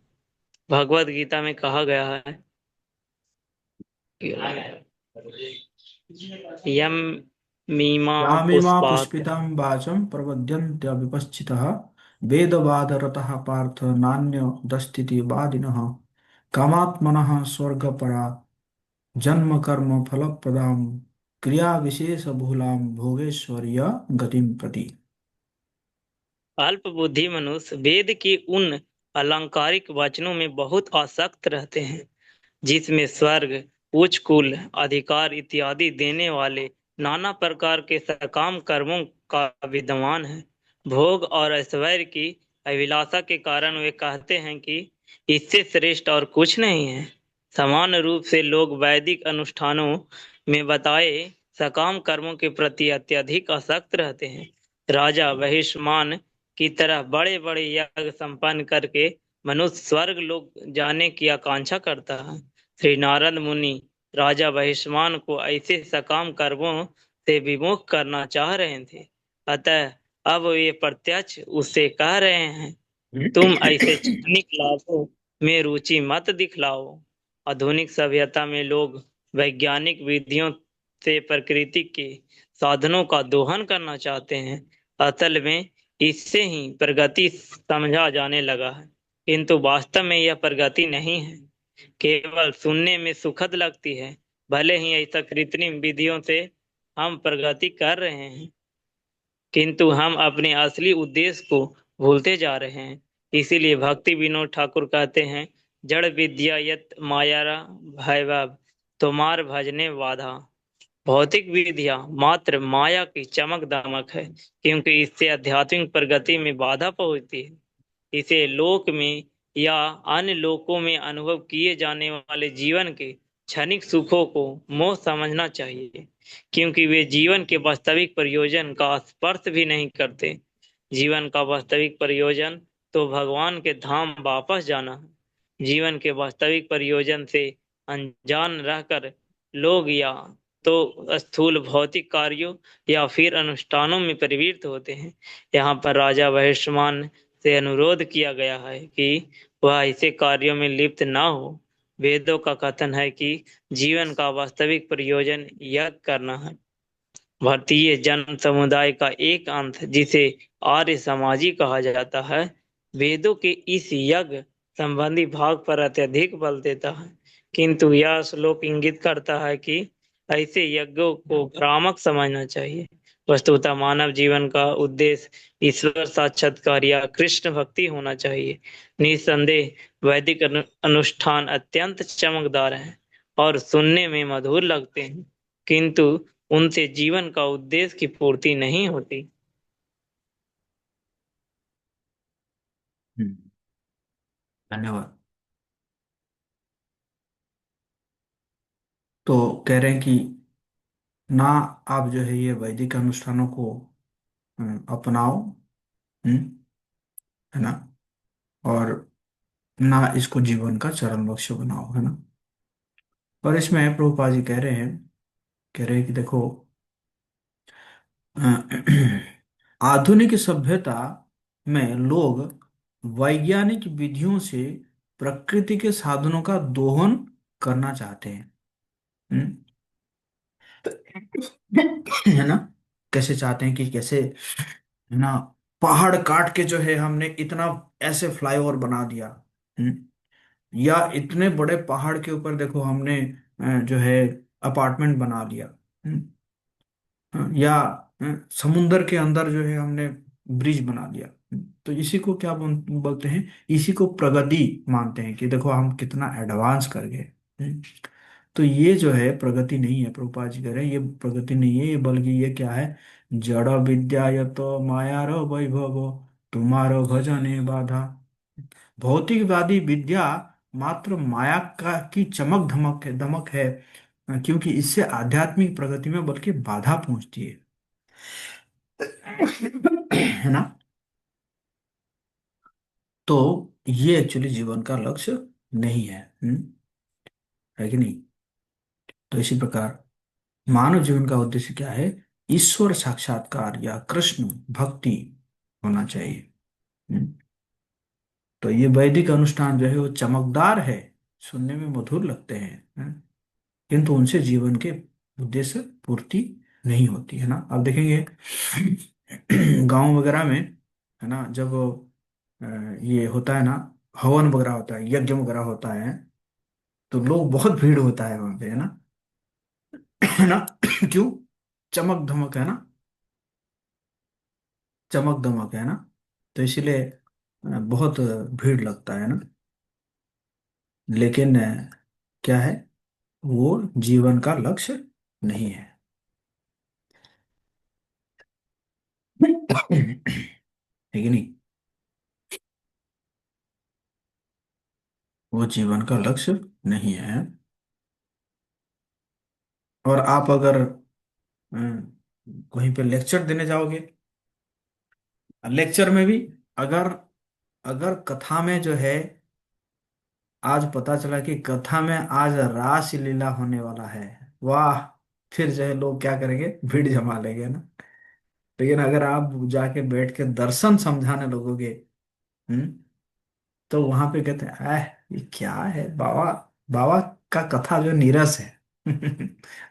भगवत गीता में कहा गया है, यम मीमा यामिमा पुष्पात। पुष्पितां वाचं प्रपद्यन्त्यविपश्चितः वेदवादरतः पार्थ नान्यदस्तीति वादिनः कामात्मनः स्वर्गपरा जन्मकर्म फलप्रदां क्रियाविशेषबहुलां भोगेश्वर्य गतिं प्रति। अल्प बुद्धि मनुष्य वेद के उन अलंकारिक वचनों में बहुत आसक्त रहते हैं जिसमें स्वर्ग, उच्च कुल, अधिकार इत्यादि देने वाले नाना प्रकार के सकाम कर्मों का विद्यमान है। भोग और ऐश्वर्य की अभिलाषा के कारण वे कहते हैं कि इससे श्रेष्ठ और कुछ नहीं है। समान रूप से लोग वैदिक अनुष्ठानों में बताए सकाम कर्मों के प्रति अत्यधिक आसक्त रहते हैं। राजा वहिष्मान की तरह बड़े बड़े यज्ञ संपन्न करके मनुष्य स्वर्ग लोक जाने की आकांक्षा करता है। श्री नारद मुनि राजा वहिष्मान को ऐसे सकाम कर्मों से विमुख करना चाह रहे थे, अतः अब वे प्रत्यक्ष उससे कह रहे हैं, तुम ऐसे क्षणिक लाभों में रुचि मत दिखलाओ। आधुनिक सभ्यता में लोग वैज्ञानिक विधियों से प्रकृति के साधनों का दोहन करना चाहते हैं। असल में इससे ही प्रगति समझा जाने लगा है, किंतु वास्तव में यह प्रगति नहीं है, केवल सुनने में सुखद लगती है। भले ही ऐसा कृत्रिम विधियों से हम प्रगति कर रहे हैं, किंतु हम अपने असली उद्देश्य को भूलते जा रहे हैं। इसीलिए भक्ति विनोद ठाकुर कहते हैं, जड़ विद्या यत मायारा भैभव तुम्हार भजने बाधा। भौतिक विधियां मात्र माया की चमक दमक है, क्योंकि इससे आध्यात्मिक प्रगति में बाधा पहुंचती है। इसे लोक में या अन्य लोकों में अनुभव किए जाने वाले जीवन के क्षणिक सुखों को मोह समझना चाहिए, क्योंकि वे जीवन के वास्तविक प्रयोजन का स्पर्श भी नहीं करते। जीवन का वास्तविक प्रयोजन तो भगवान के धाम वापस जाना है। जीवन के वास्तविक प्रयोजन से अनजान रहकर लोग या तो स्थूल भौतिक कार्यों या फिर अनुष्ठानों में प्रवृत्त होते हैं। यहाँ पर राजा वहिष्ठमान से अनुरोध किया गया है कि वह ऐसे कार्यों में लिप्त न हो। वेदों का कथन है कि जीवन का वास्तविक प्रयोजन यज्ञ करना है। भारतीय जन समुदाय का एक अंश, जिसे आर्य समाजी कहा जाता है, वेदों के इस यज्ञ संबंधी भाग पर अत्यधिक बल देता है, किंतु यह श्लोक इंगित करता है कि ऐसे यज्ञों को भ्रामक समझना चाहिए। वस्तुतः मानव जीवन का उद्देश्य ईश्वर साक्षात्कार या कृष्ण भक्ति होना चाहिए। निस्संदेह वैदिक अनुष्ठान अत्यंत चमकदार हैं और सुनने में मधुर लगते हैं, किंतु उनसे जीवन का उद्देश्य की पूर्ति नहीं होती। हम्म, धन्यवाद। तो कह रहे हैं कि ना आप जो है ये वैदिक अनुष्ठानों को अपनाओ, है ना, और ना इसको जीवन का चरम लक्ष्य बनाओ, है ना। और इसमें प्रभुपाद जी कह रहे हैं कि देखो आधुनिक सभ्यता में लोग वैज्ञानिक विधियों से प्रकृति के साधनों का दोहन करना चाहते हैं। हम्म, है ना? कैसे चाहते हैं कि कैसे, है ना, पहाड़ काट के जो है हमने इतना ऐसे फ्लाईओवर बना दिया। हम्म, या इतने बड़े पहाड़ के ऊपर देखो हमने जो है अपार्टमेंट बना लिया। हम्म, या समुंदर के अंदर जो है हमने ब्रिज बना लिया। तो इसी को क्या बोलते हैं, इसी को प्रगति मानते हैं कि देखो हम कितना एडवांस कर गए। हम्म, तो ये जो है प्रगति नहीं है, प्रभुपाद जी कह रहे हैं ये प्रगति नहीं है, ये बल्कि ये क्या है, जड़ विद्या ये तो माया रो वैभव, तुम्हारो भजने बाधा। भौतिकवादी विद्या मात्र माया का की चमक धमक है, क्योंकि इससे आध्यात्मिक प्रगति में बल्कि बाधा पहुंचती है। है ना? तो ये एक्चुअली जीवन का लक्ष्य नहीं है। है कि नहीं? तो इसी प्रकार मानव जीवन का उद्देश्य क्या है, ईश्वर साक्षात्कार या कृष्ण भक्ति होना चाहिए। हम्म, तो ये वैदिक अनुष्ठान जो है वो चमकदार है, सुनने में मधुर लगते हैं, किंतु उनसे जीवन के उद्देश्य पूर्ति नहीं होती, है ना? आप देखेंगे गांव वगैरह में, है ना, जब अ, ये होता है ना, हवन वगैरह होता है, यज्ञ वगैरह होता है, तो लोग बहुत भीड़ होता है वहां पे, है ना? है ना? क्यों? चमक धमक, है ना? चमक धमक, है ना? तो इसीलिए बहुत भीड़ लगता है ना। लेकिन क्या है, वो जीवन का लक्ष्य नहीं है। है कि नहीं? वो जीवन का लक्ष्य नहीं है। और आप अगर कहीं पे लेक्चर देने जाओगे, लेक्चर में भी अगर अगर कथा में जो है, आज पता चला कि कथा में आज रास लीला होने वाला है, वाह, फिर जो है लोग क्या करेंगे, भीड़ जमा लेंगे ना। लेकिन अगर आप जाके बैठ के दर्शन समझाने लगोगे, हम्म, तो वहां पे कहते हैं ये क्या है बाबा, बाबा का कथा जो नीरस है।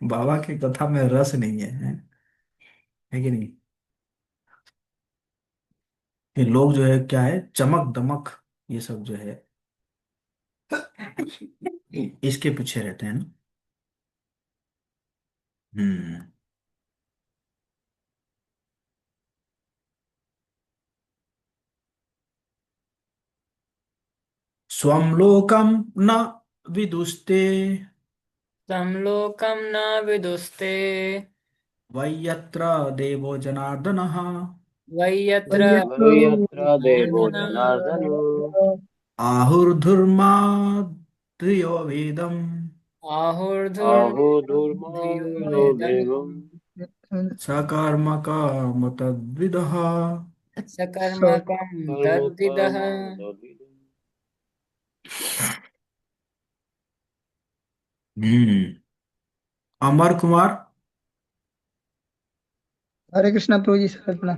बाबा की कथा में रस नहीं है कि नहीं? ये लोग जो है क्या है, चमक दमक, ये सब जो है इसके पीछे रहते हैं ना। हम्म। स्वम लोकम न विदुस्ते, समलोकं न विदुस्ते, वै यत्र देवो जनार्दनः, वै यत्र वयत्र वही यत्र देवो जनार्दनः जनार्दन आहुर्धुर्माद्रियो वेदम्, आहो धूर्मा आहुर्धुर्मधियो वेदम्, देवम सकर्मकम तद्विदः। सकर्मकं कर्म तद्विदः। काम तद्विदम्। हम्म। अमर कुमार। हरे कृष्णा प्रभु जी सरपना।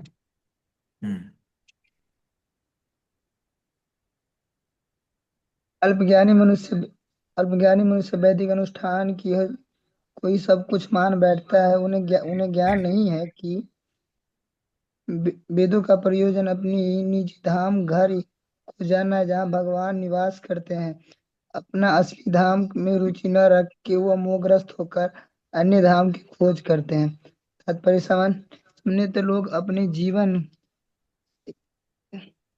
हम्म। अल्पज्ञानी मनुष्य अल्पज्ञानी मनुष्य वैदिक अनुष्ठान की कोई सब कुछ मान बैठता है। उन्हें ज्ञान नहीं है कि वेदों का प्रयोजन अपनी निज धाम घर को जानना है, जहाँ भगवान निवास करते हैं। अपना असली धाम में रुचि न रख के वह मोहग्रस्त होकर अन्य धाम की खोज करते हैं। तात्पर्य सामान्य तो लोग अपने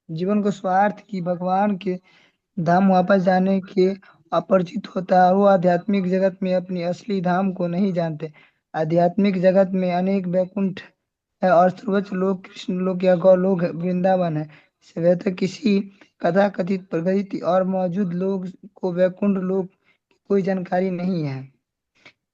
जीवन को स्वार्थ की भगवान के धाम वापस जाने के अपरिचित होता है। वो आध्यात्मिक जगत में अपनी असली धाम को नहीं जानते। आध्यात्मिक जगत में अनेक वैकुंठ है और सर्वोच्च लोक कृष्ण लोक या गौलोक वृंदावन है। इससे बेहतर किसी कथा कथित प्रगति और मौजूद लोग को वैकुंठ लोक की कोई जानकारी नहीं है।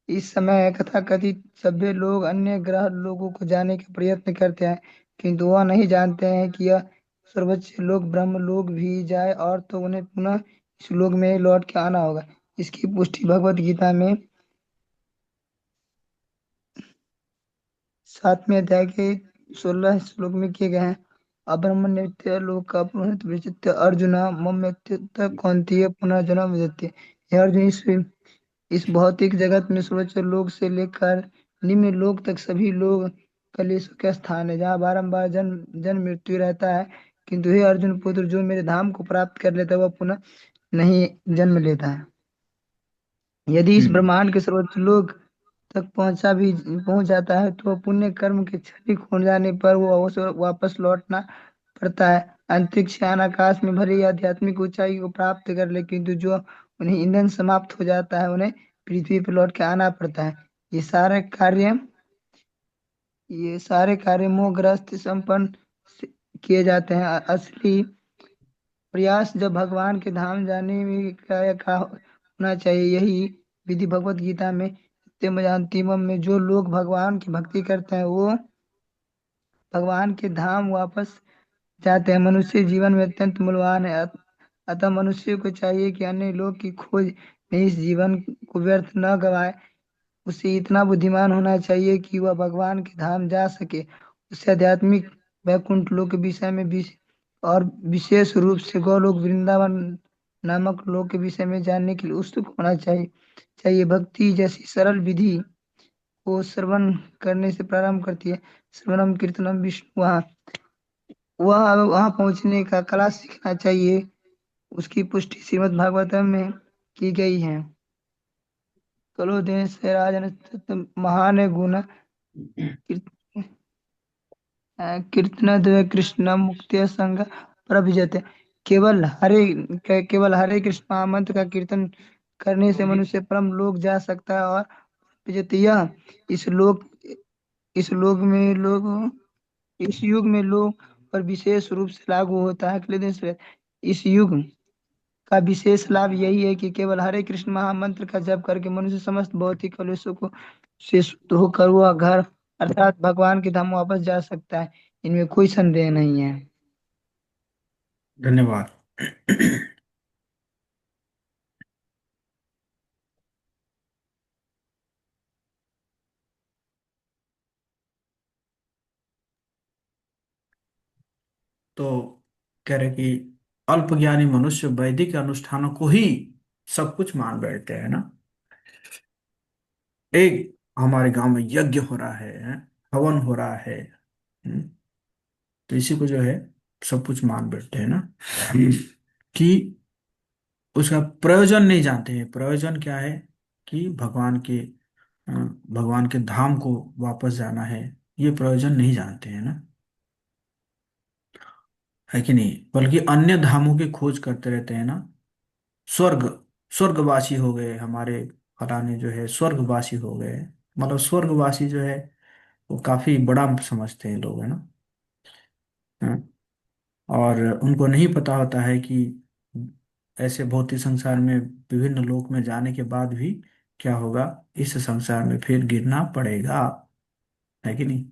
इस समय कथाकथित सभ्य लोग अन्य ग्रह लोगों को जानने का प्रयत्न करते हैं, किंतु वह नहीं जानते हैं कि यह सर्वोच्च लोक ब्रह्म लोक भी जाए और तो उन्हें पुनः इस लोक में ही लौट के आना होगा। इसकी पुष्टि भगवत गीता में 7वें अध्याय के 16 श्लोक में किए गए हैं। अब्रह्मण्य लोक पुनः विचित्य अर्जुन मम्यत्य कौन्तेय पुनः जन्म विदत्य। हे अर्जुन, इस भौतिक जगत में सर्वोच्च लोक से लेकर निम्न लोक तक सभी लोग कलेशों का स्थान है, जहाँ बारंबार जन्म जन्म मृत्यु रहता है। किंतु हे अर्जुन पुत्र, जो मेरे धाम को प्राप्त कर लेता है वह पुनः नहीं जन्म लेता है। यदि इस ब्रह्मांड के सर्वोच्च लोक तक पहुंच जाता है तो पुण्य कर्म के क्षणिक हो जाने पर वो अवश्य वापस लौटना पड़ता है। अंतरिक्ष यान आकाश में भरी आध्यात्मिक ऊंचाई को प्राप्त कर ले, किंतु जो उन्हें ईंधन समाप्त हो जाता है उन्हें पृथ्वी पर लौट के आना पड़ता है। ये सारे कार्य मोहग्रस्त संपन्न किए जाते हैं। असली प्रयास जब भगवान के धाम जाने में का होना चाहिए। यही विधि भगवत गीता में अंतिमम में जो लोग भगवान की भक्ति करते हैं वो भगवान के धाम वापस जाते हैं। मनुष्य जीवन में अत्यंत मूल्यवान है, अतः मनुष्य को चाहिए कि अन्य लोग की खोज में इस जीवन को व्यर्थ न गवाए। उसे इतना बुद्धिमान होना चाहिए कि वह भगवान के धाम जा सके। उसे आध्यात्मिक वैकुंठ लोक के विषय में और विशेष रूप से गौलोक वृंदावन नामक लोक के विषय में जानने के लिए उत्सुक होना चाहिए। भक्ति जैसी सरल विधि को श्रवण करने से प्रारंभ करती है। श्रवणम कीर्तनम विष्णु, वहाँ पहुँचने का कला सीखना चाहिए। उसकी पुष्टि श्रीमद् भागवतम में की गई है। कलो देश राजन महान गुण कीर्तन द्वय कृष्ण मुक्ति संग प्रभिजते। केवल हरे कृष्ण महामंत्र का कीर्तन करने से मनुष्य परम लोक जा सकता है। और विजयते यह इस लोक में लोग इस युग में लोग पर विशेष रूप से लागू होता है। इस युग का विशेष लाभ यही है कि केवल हरे कृष्ण महामंत्र का जप करके मनुष्य समस्त भौतिक कलेशों को से शुद्ध होकर वह घर अर्थात भगवान के धाम वापस जा सकता है। इनमें कोई संदेह नहीं है। धन्यवाद। तो कह रहे कि अल्पज्ञानी मनुष्य वैदिक अनुष्ठानों को ही सब कुछ मान बैठते हैं ना। एक हमारे गांव में यज्ञ हो रहा है, हवन हो रहा है, तो इसी को जो है सब कुछ मान बैठते हैं ना, कि उसका प्रयोजन नहीं जानते हैं। प्रयोजन क्या है कि भगवान के धाम को वापस जाना है, ये प्रयोजन नहीं जानते हैं ना, है कि नहीं। बल्कि अन्य धामों की खोज करते रहते हैं ना। स्वर्ग स्वर्गवासी हो गए हमारे फलाने जो है, स्वर्गवासी हो गए। मतलब स्वर्गवासी जो है वो काफी बड़ा समझते हैं लोग, है ना। हाँ? और उनको नहीं पता होता है कि ऐसे भौतिक संसार में विभिन्न लोक में जाने के बाद भी क्या होगा, इस संसार में फिर गिरना पड़ेगा, है कि नहीं।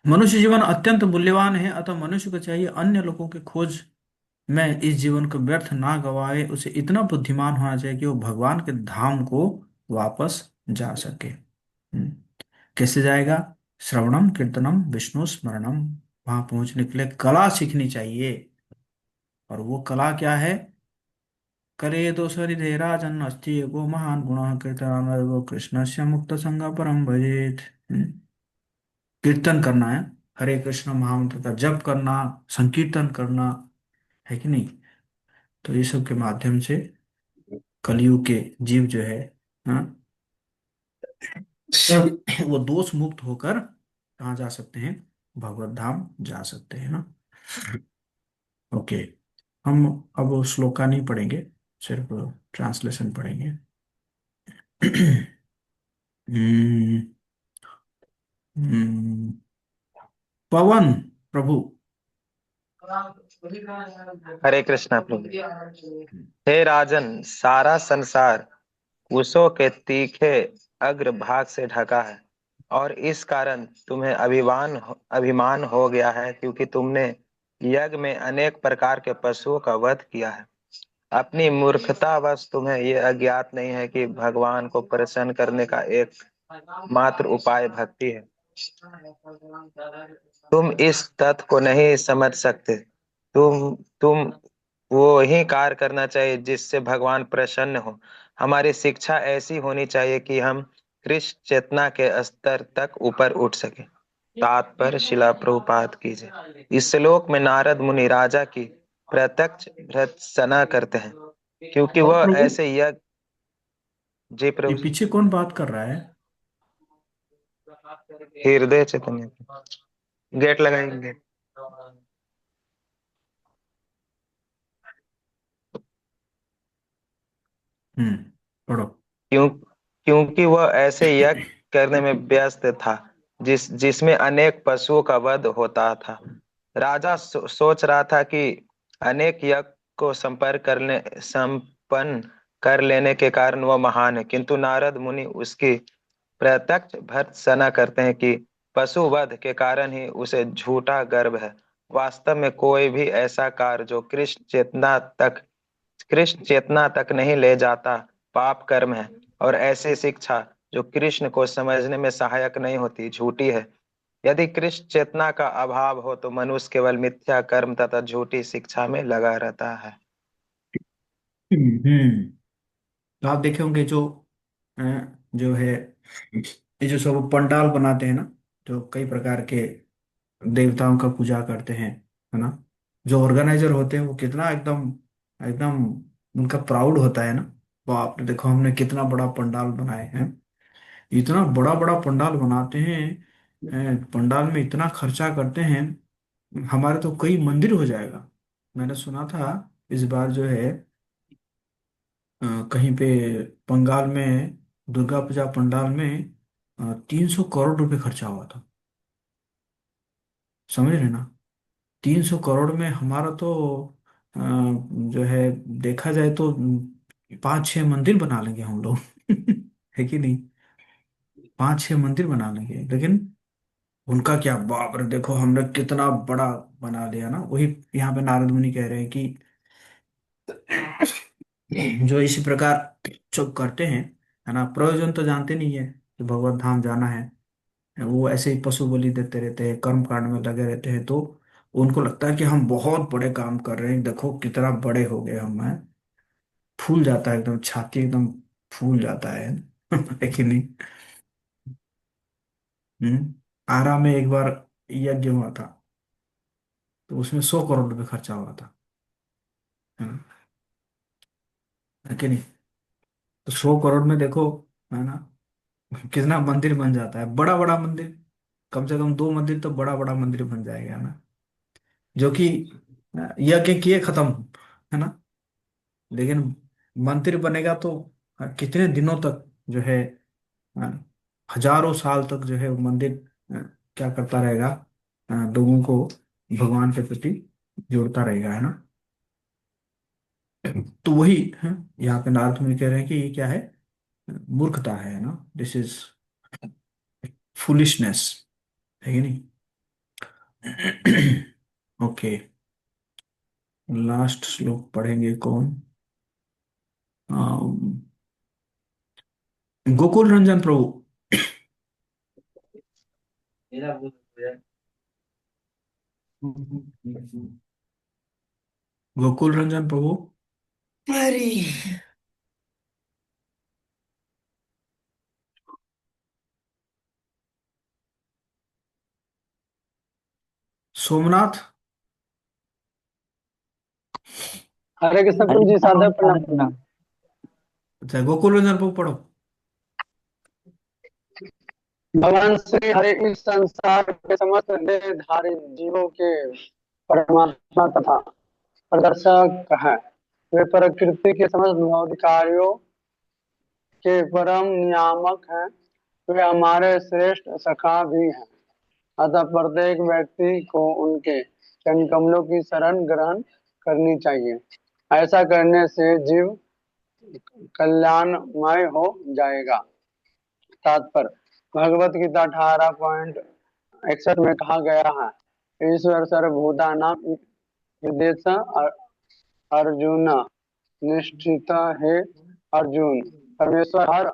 मनुष्य जीवन अत्यंत मूल्यवान है, अतः मनुष्य को चाहिए अन्य लोगों की खोज में इस जीवन को व्यर्थ ना गवाए। उसे इतना बुद्धिमान होना चाहिए कि वो भगवान के धाम को वापस जा सके। कैसे जाएगा? श्रवणम कीर्तनम विष्णु स्मरणम। वहां पहुंचने के लिए कला सीखनी चाहिए। और वो कला क्या है? करे तो सरिधे राजन अस्ति एको महान गुण कीर्तन कृष्ण से मुक्त संग परम भजेत। कीर्तन करना है, हरे कृष्ण महामंत्र का जप करना, संकीर्तन करना, है कि नहीं। तो ये सब के माध्यम से कलयुग के जीव जो है, हाँ, वो दोष मुक्त होकर कहाँ जा सकते हैं? भगवत धाम जा सकते हैं ना। ओके, हम अब श्लोका नहीं पढ़ेंगे, सिर्फ ट्रांसलेशन पढ़ेंगे। हम्म, हम्म, पवन प्रभु। हरे कृष्णा प्रभु। हे राजन, सारा संसार कुशों के तीखे अग्रभाग से ढका है और इस कारण तुम्हें अभिमान हो गया है, क्योंकि तुमने यज्ञ में अनेक प्रकार के पशुओं का वध किया है। अपनी मूर्खतावश तुम्हें ये अज्ञात नहीं है कि भगवान को प्रसन्न करने का एक मात्र उपाय भक्ति है। तुम इस तथ्य को नहीं समझ सकते। तुम वो ही कार्य करना चाहिए जिससे भगवान प्रसन्न हो। हमारी शिक्षा ऐसी होनी चाहिए कि हम कृष्ण चेतना के स्तर तक ऊपर उठ सके। तात्पर्य शिला प्रभुपाद कीजिए। इस श्लोक में नारद मुनि राजा की प्रत्यक्ष भर्त्सना करते हैं, क्योंकि और वह प्रभु, ऐसे यज्ञ। जी ये प्रभु। पीछे कौन बात कर रहा है? हृदय चैतन्य। गेट लगाएंगे। पढ़ो। क्योंकि वह ऐसे यज्ञ करने में व्यस्त था जिसमें अनेक पशुओं का वध होता था। राजा सोच रहा था कि अनेक यज्ञ को संपन्न कर लेने के कारण वह महान है, किंतु नारद मुनि उसकी प्रत्यक्ष भर्त्सना करते हैं कि पशु वध के कारण ही उसे झूठा गर्व है। वास्तव में कोई भी ऐसा कार्य जो कृष्ण चेतना तक नहीं ले जाता पाप कर्म है, और ऐसी शिक्षा जो कृष्ण को समझने में सहायक नहीं होती झूठी है। यदि कृष्ण चेतना का अभाव हो तो मनुष्य केवल मिथ्या कर्म तथा झूठी शिक्षा में लगा रहता है। तो आप देखे होंगे अ, जो है, ये जो सब पंडाल बनाते हैं ना, जो कई प्रकार के देवताओं का पूजा करते हैं, है ना, जो ऑर्गेनाइजर होते हैं वो कितना एकदम एकदम उनका प्राउड होता है ना। बाप रे, देखो हमने कितना बड़ा पंडाल बनाए हैं। इतना बड़ा बड़ा पंडाल बनाते हैं, पंडाल में इतना खर्चा करते हैं, हमारे तो कई मंदिर हो जाएगा। मैंने सुना था इस बार जो है, कहीं पे बंगाल में दुर्गा पूजा पंडाल में 300 करोड़ रुपए खर्चा हुआ था। समझ रहे ना? 300 करोड़ में हमारा तो जो है, देखा जाए तो 5-6 मंदिर बना लेंगे हम लोग। है कि नहीं? 5-6 मंदिर बना लेंगे, लेकिन उनका क्या, बाप रे, देखो हमने कितना बड़ा बना लिया ना। वही यहाँ पे नारद मुनि कह रहे हैं कि जो इसी प्रकार जो करते हैं, है ना, प्रयोजन तो जानते नहीं है कि भगवत धाम जाना है, वो ऐसे ही पशु बलि देते रहते हैं, कर्म कांड में लगे रहते हैं, तो उनको लगता है कि हम बहुत बड़े काम कर रहे हैं, देखो कितना बड़े हो गए हम हैं। फूल जाता है एकदम, छाती एकदम फूल जाता है। है कि नहीं? आरा में एक बार यज्ञ हुआ था, तो उसमें 100 करोड़ रुपए खर्चा हुआ था, है ना, है कि नहीं? तो 100 करोड़ में देखो, है ना, कितना मंदिर बन जाता है, बड़ा बड़ा मंदिर। कम से कम 2 मंदिर तो बड़ा बड़ा मंदिर बन जाएगा ना, जो कि यज्ञ किए खत्म, है ना। लेकिन मंदिर बनेगा तो कितने दिनों तक जो है, अ, हजारों साल तक जो है वो मंदिर अ, क्या करता रहेगा, लोगों को भगवान के प्रति जोड़ता रहेगा, है ना। तो वही है, यहाँ पे नारद मुनि कह रहे हैं कि ये क्या है, मूर्खता है ना, दिस इज फुलिशनेस, है कि नहीं? ओके, लास्ट श्लोक पढ़ेंगे कौन? अम, गोकुल रंजन प्रभु। गोकुल रंजन प्रभु। अरे, सोमनाथ। हरे कृष्ण प्रभु जी, सादर प्रणाम। अच्छा, गोकुल रंजन प्रभु पढ़ो। भगवान श्री हरि इस संसार के समस्त देहधारी जीवों के परमात्मा तथा प्रदर्शक है। वे प्रकृति के समस्त भौतिकार्यों के परम नियामक हैं। वे हमारे श्रेष्ठ सखा भी हैं। अतः प्रत्येक व्यक्ति को उनके चरण कमलों की शरण ग्रहण करनी चाहिए। ऐसा करने से जीव कल्याणमय हो जाएगा। तात्पर्य: भगवत गीता 18.61 में कहा गया है, ईश्वर सर्वभूतानां हृदयस्थ अर्जुन। निश्चित है अर्जुन। परमेश्वर हर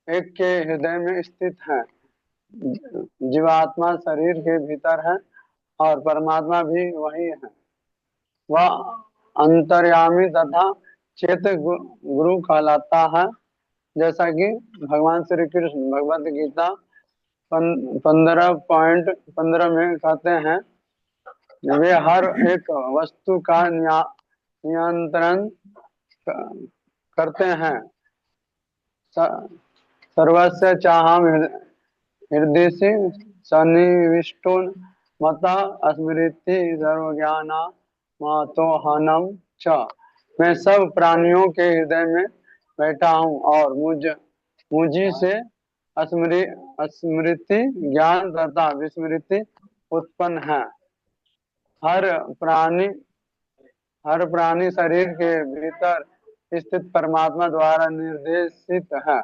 एक के हृदय में स्थित है। जीवात्मा शरीर के भीतर है और परमात्मा भी वही है। वह अंतर्यामी तथा चेत गुरु कहलाता है, जैसा कि भगवान श्री कृष्ण भगवत गीता 15.15 में कहते हैं, वे हर एक वस्तु का नियंत्रण करते हैं। सर्वस्य चाहम हृदय सन्निविष्टो मता स्मृति सर्वज्ञाना महतोहनम च। मैं सब प्राणियों के हृदय में बैठा हूँ और मुझी से स्मृति ज्ञान तथा विस्मृति उत्पन्न है। हर प्राणी हर प्राणी शरीर के भीतर स्थित परमात्मा द्वारा निर्देशित है।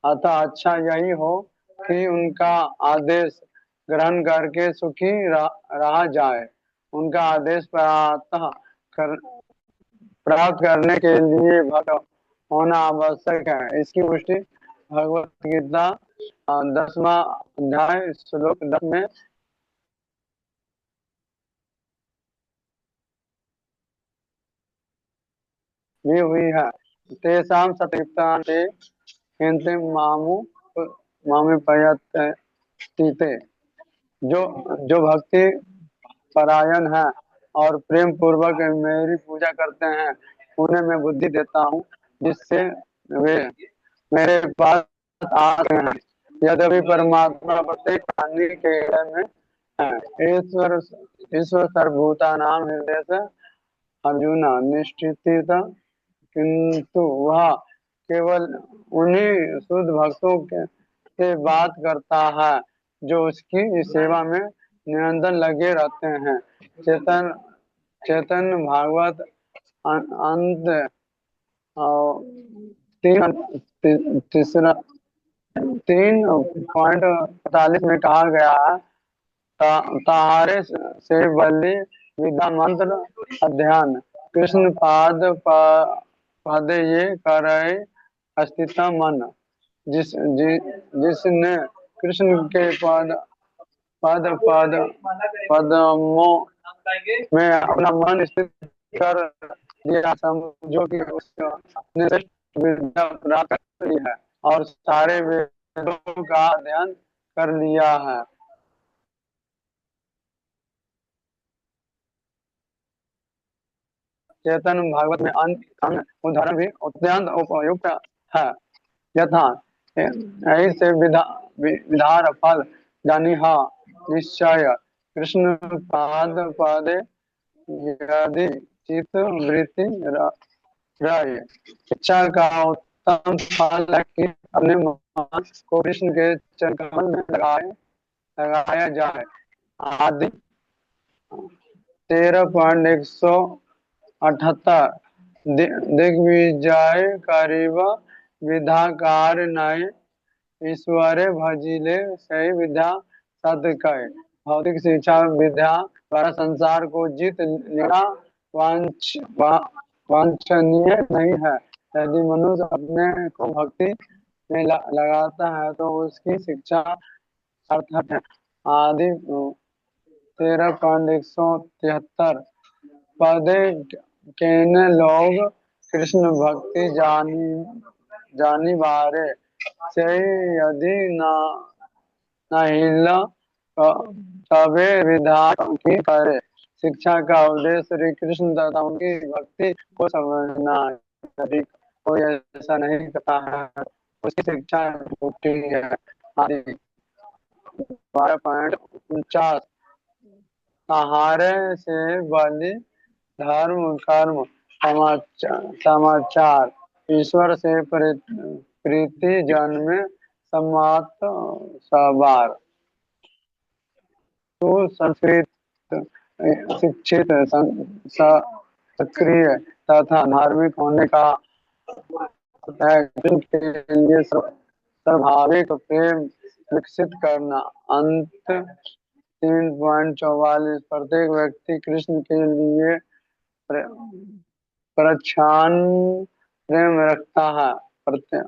अतः अच्छा यही हो कि उनका आदेश ग्रहण करके सुखी रहा जाए। उनका आदेश प्राप्त करने के लिए भक्त होना आवश्यक है। इसकी पुष्टि भगवत गीता 10वां अध्याय श्लोक 10 में भी हुई है। तेषां सतयुक्तान्ते किन्ते मामु पयते। जो जो भक्ति परायण है और प्रेम पूर्वक मेरी पूजा करते हैं, उन्हें मैं बुद्धि देता हूँ, जिससे वे मेरे पास आते हैं। यद्यपि परमात्मा प्रत्येक प्राणी के हृदय में है। ईश्वर ईश्वर सर्वभूतानां हृदय से अर्जुन निश्चित, किंतु वह केवल उन्हीं शुद्ध भक्तों से बात करता है जो उसकी सेवा में निरंतर लगे रहते हैं। चेतन चेतन भागवत अंत तीन तीसरा 3.45 में कहा गया है, तारे से बलि विद्या मंत्र अध्ययन कृष्ण पाद ये करे अस्तित्व मन। जिसने कृष्ण के पद पदमों में अपना मन स्थित कर दिया, समझो कि उसने श्रेष्ठ विद्या प्राप्त कर ली है और सारे वेदों का अध्ययन कर लिया है। चेतन भागवत में अन्य उदाहरण भी अत्यंत उपयुक्त है। यथा ऐसे विधार फल जानी हा निश्चय कृष्ण पाद पदे यदि चित वृत्ति रहे। इच्छा का उत्तम फल है कि अपने मन को कृष्ण के चरण में लगाया जाए। आदि 13.178 दिग्विजय करीब विधाकार नय ईश्वरे भजिले सही विद्या सत कहे। भौतिक शिक्षा विद्या द्वारा संसार को जीत लेना वांछनीय नहीं है। यदि मनुष्य अपने को भक्ति में लगाता है तो उसकी शिक्षा सार्थक है। आदि 13.173 पदे केन लोग कृष्ण भक्ति जानी बारे से यदि न हिला तबे विधान की करे। शिक्षा का उद्देश्य श्री कृष्ण तथा उनकी भक्ति को समझना है। यदि कोई ऐसा नहीं करता है उसकी शिक्षा झूठी है। आदि 12.49 सहारे से बलि धर्म कर्म समाचार ईश्वर से प्रीति जन्मे सम्मत सवार। तो संस्कृत शिक्षित सक्रिय तथा धार्मिक होने का के लिए स्वाभाविक प्रेम विकसित करना। अंत 3.44 प्रत्येक व्यक्ति कृष्ण के लिए प्रच्छान प्रेम रखता है प्रत्य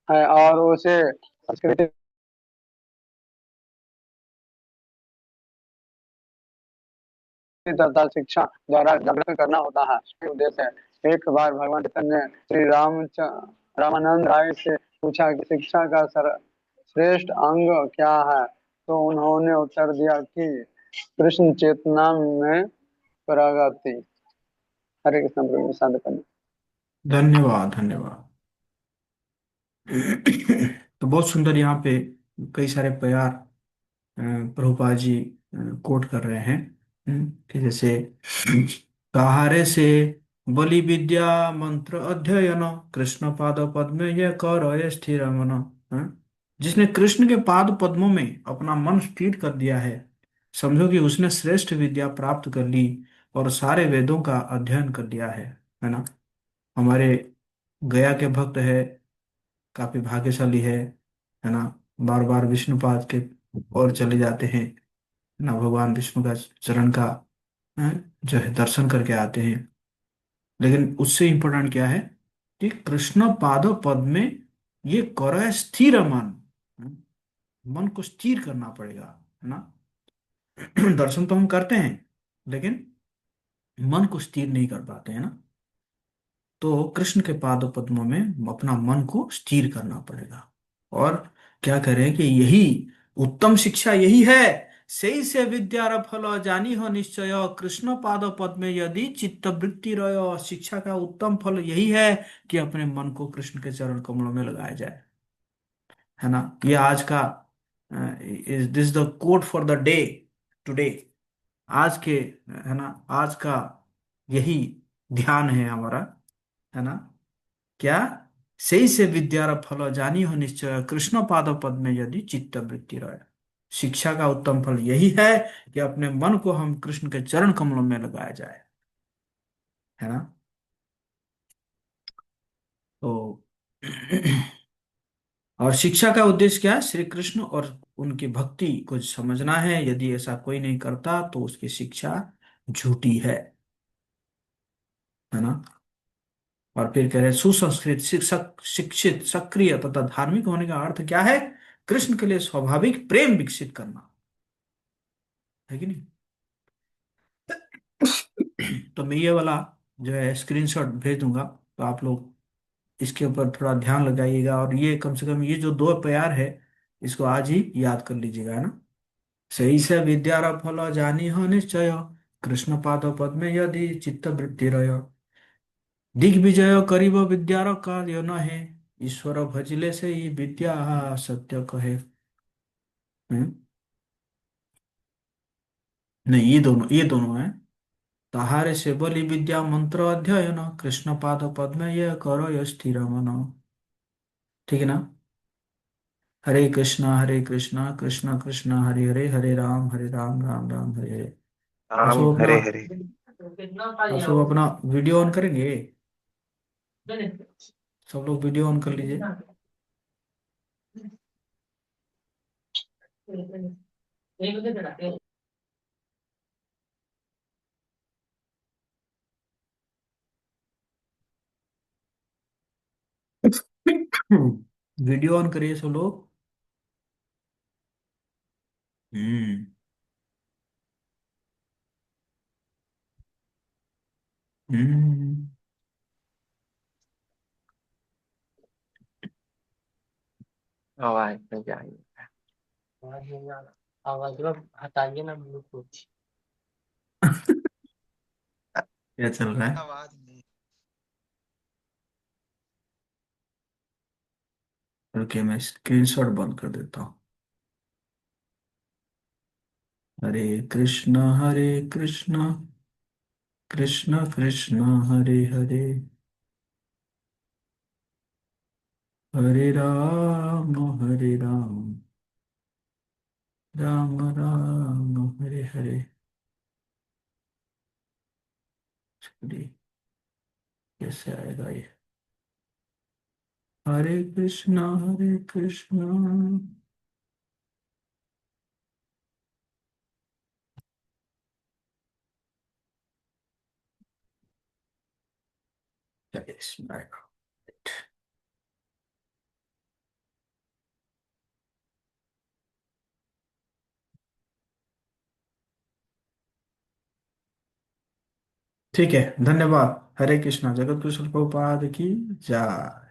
है और उसे संस्कृति तथा शिक्षा द्वारा जागृत करना होता है। ये उद्देश्य है। एक बार भगवान चैतन्य ने श्री रामानंद राय से पूछा कि शिक्षा का श्रेष्ठ अंग क्या है, तो उन्होंने उत्तर दिया कि कृष्ण चेतना में प्रगति। हरे कृष्ण प्रभु शांत करना। धन्यवाद धन्यवाद। तो बहुत सुंदर यहाँ पे कई सारे प्यार प्रभुपाद जी कोट कर रहे हैं। कि जैसे कहारे से बलि विद्या मंत्र अध्ययन कृष्ण पाद पद्मे ये कर स्थिर मन। जिसने कृष्ण के पाद पद्मों में अपना मन स्थिर कर दिया है, समझो कि उसने श्रेष्ठ विद्या प्राप्त कर ली और सारे वेदों का अध्ययन कर लिया है ना। हमारे गया के भक्त है, काफी भाग्यशाली है ना। बार बार विष्णुपाद के और चले जाते हैं ना, भगवान विष्णु का चरण का जो है दर्शन करके आते हैं। लेकिन उससे इम्पोर्टेंट क्या है कि कृष्ण पाद पद में ये कर स्थिर मन। हम्म, मन को स्थिर करना पड़ेगा, है ना। दर्शन तो हम करते हैं, लेकिन मन को स्थिर नहीं कर पाते हैं ना। तो कृष्ण के पाद पद्मों में अपना मन को स्थिर करना पड़ेगा। और क्या करें कि यही उत्तम शिक्षा यही है। सही से विद्यार फल जानी हो निश्चय कृष्ण पाद पद में यदि चित्त वृत्ति रहो। शिक्षा का उत्तम फल यही है कि अपने मन को कृष्ण के चरण कमलों में लगाया जाए, है ना। ये आज का is this the quote for the day today. आज के, है ना, आज का यही ध्यान है हमारा, है ना। क्या? सही से विद्यार फल जानी हो निश्चय कृष्ण पाद पद में यदि चित्त वृत्ति रहे। शिक्षा का उत्तम फल यही है कि अपने मन को हम कृष्ण के चरण कमलों में लगाया जाए, है ना। तो और शिक्षा का उद्देश्य क्या है? श्री कृष्ण और उनकी भक्ति को समझना है। यदि ऐसा कोई नहीं करता तो उसकी शिक्षा झूठी है ना। और फिर कह रहे हैं, सुसंस्कृत शिक्षक शिक्षित सक्रिय तथा धार्मिक होने का अर्थ क्या है? कृष्ण के लिए स्वाभाविक प्रेम विकसित करना, है कि नहीं। तो मैं ये वाला जो है स्क्रीनशॉट भेज दूंगा, तो आप लोग इसके ऊपर थोड़ा ध्यान लगाइएगा। और ये कम से कम ये जो दो प्यार है, इसको आज ही याद कर लीजिएगा, है ना। सही से विद्यार फल जानी हो निश्चय कृष्ण पाद पद में यदि चित्त वृत्ति रह। दिग्विजय करिब विद्यार कार्य न है ईश्वर भजले से ही विद्या सत्य कहे। हम्म? नहीं, ये दोनों है। ताहारे से बलि विद्या मंत्र अध्ययन कृष्ण पाद पद में यह करो यह स्थिर मन। ठीक है ना। हरे कृष्णा कृष्ण कृष्ण हरे हरे हरे राम राम राम हरे हरे। आप राम सब अपना हरे हरे। आप सब अपना वीडियो ऑन करेंगे। सब लोग वीडियो ऑन कर लीजिए। वीडियो ऑन करिए सब लोग। हम्म। हम्म। आवाज नहीं आई। आवाज हटाइए ना ब्लूटूथ। क्या चल रहा है? आवाज नहीं। ओके, मैं स्क्रीनशॉट बंद कर देता हूँ। हरे कृष्ण कृष्ण कृष्ण हरे हरे हरे राम राम हरे। चलिए, कैसे आएगा ये? हरे कृष्ण। चलिए इसमें आएगा। ठीक है, धन्यवाद। हरे कृष्णा। जगत गुरु प्रभुपाद की जय।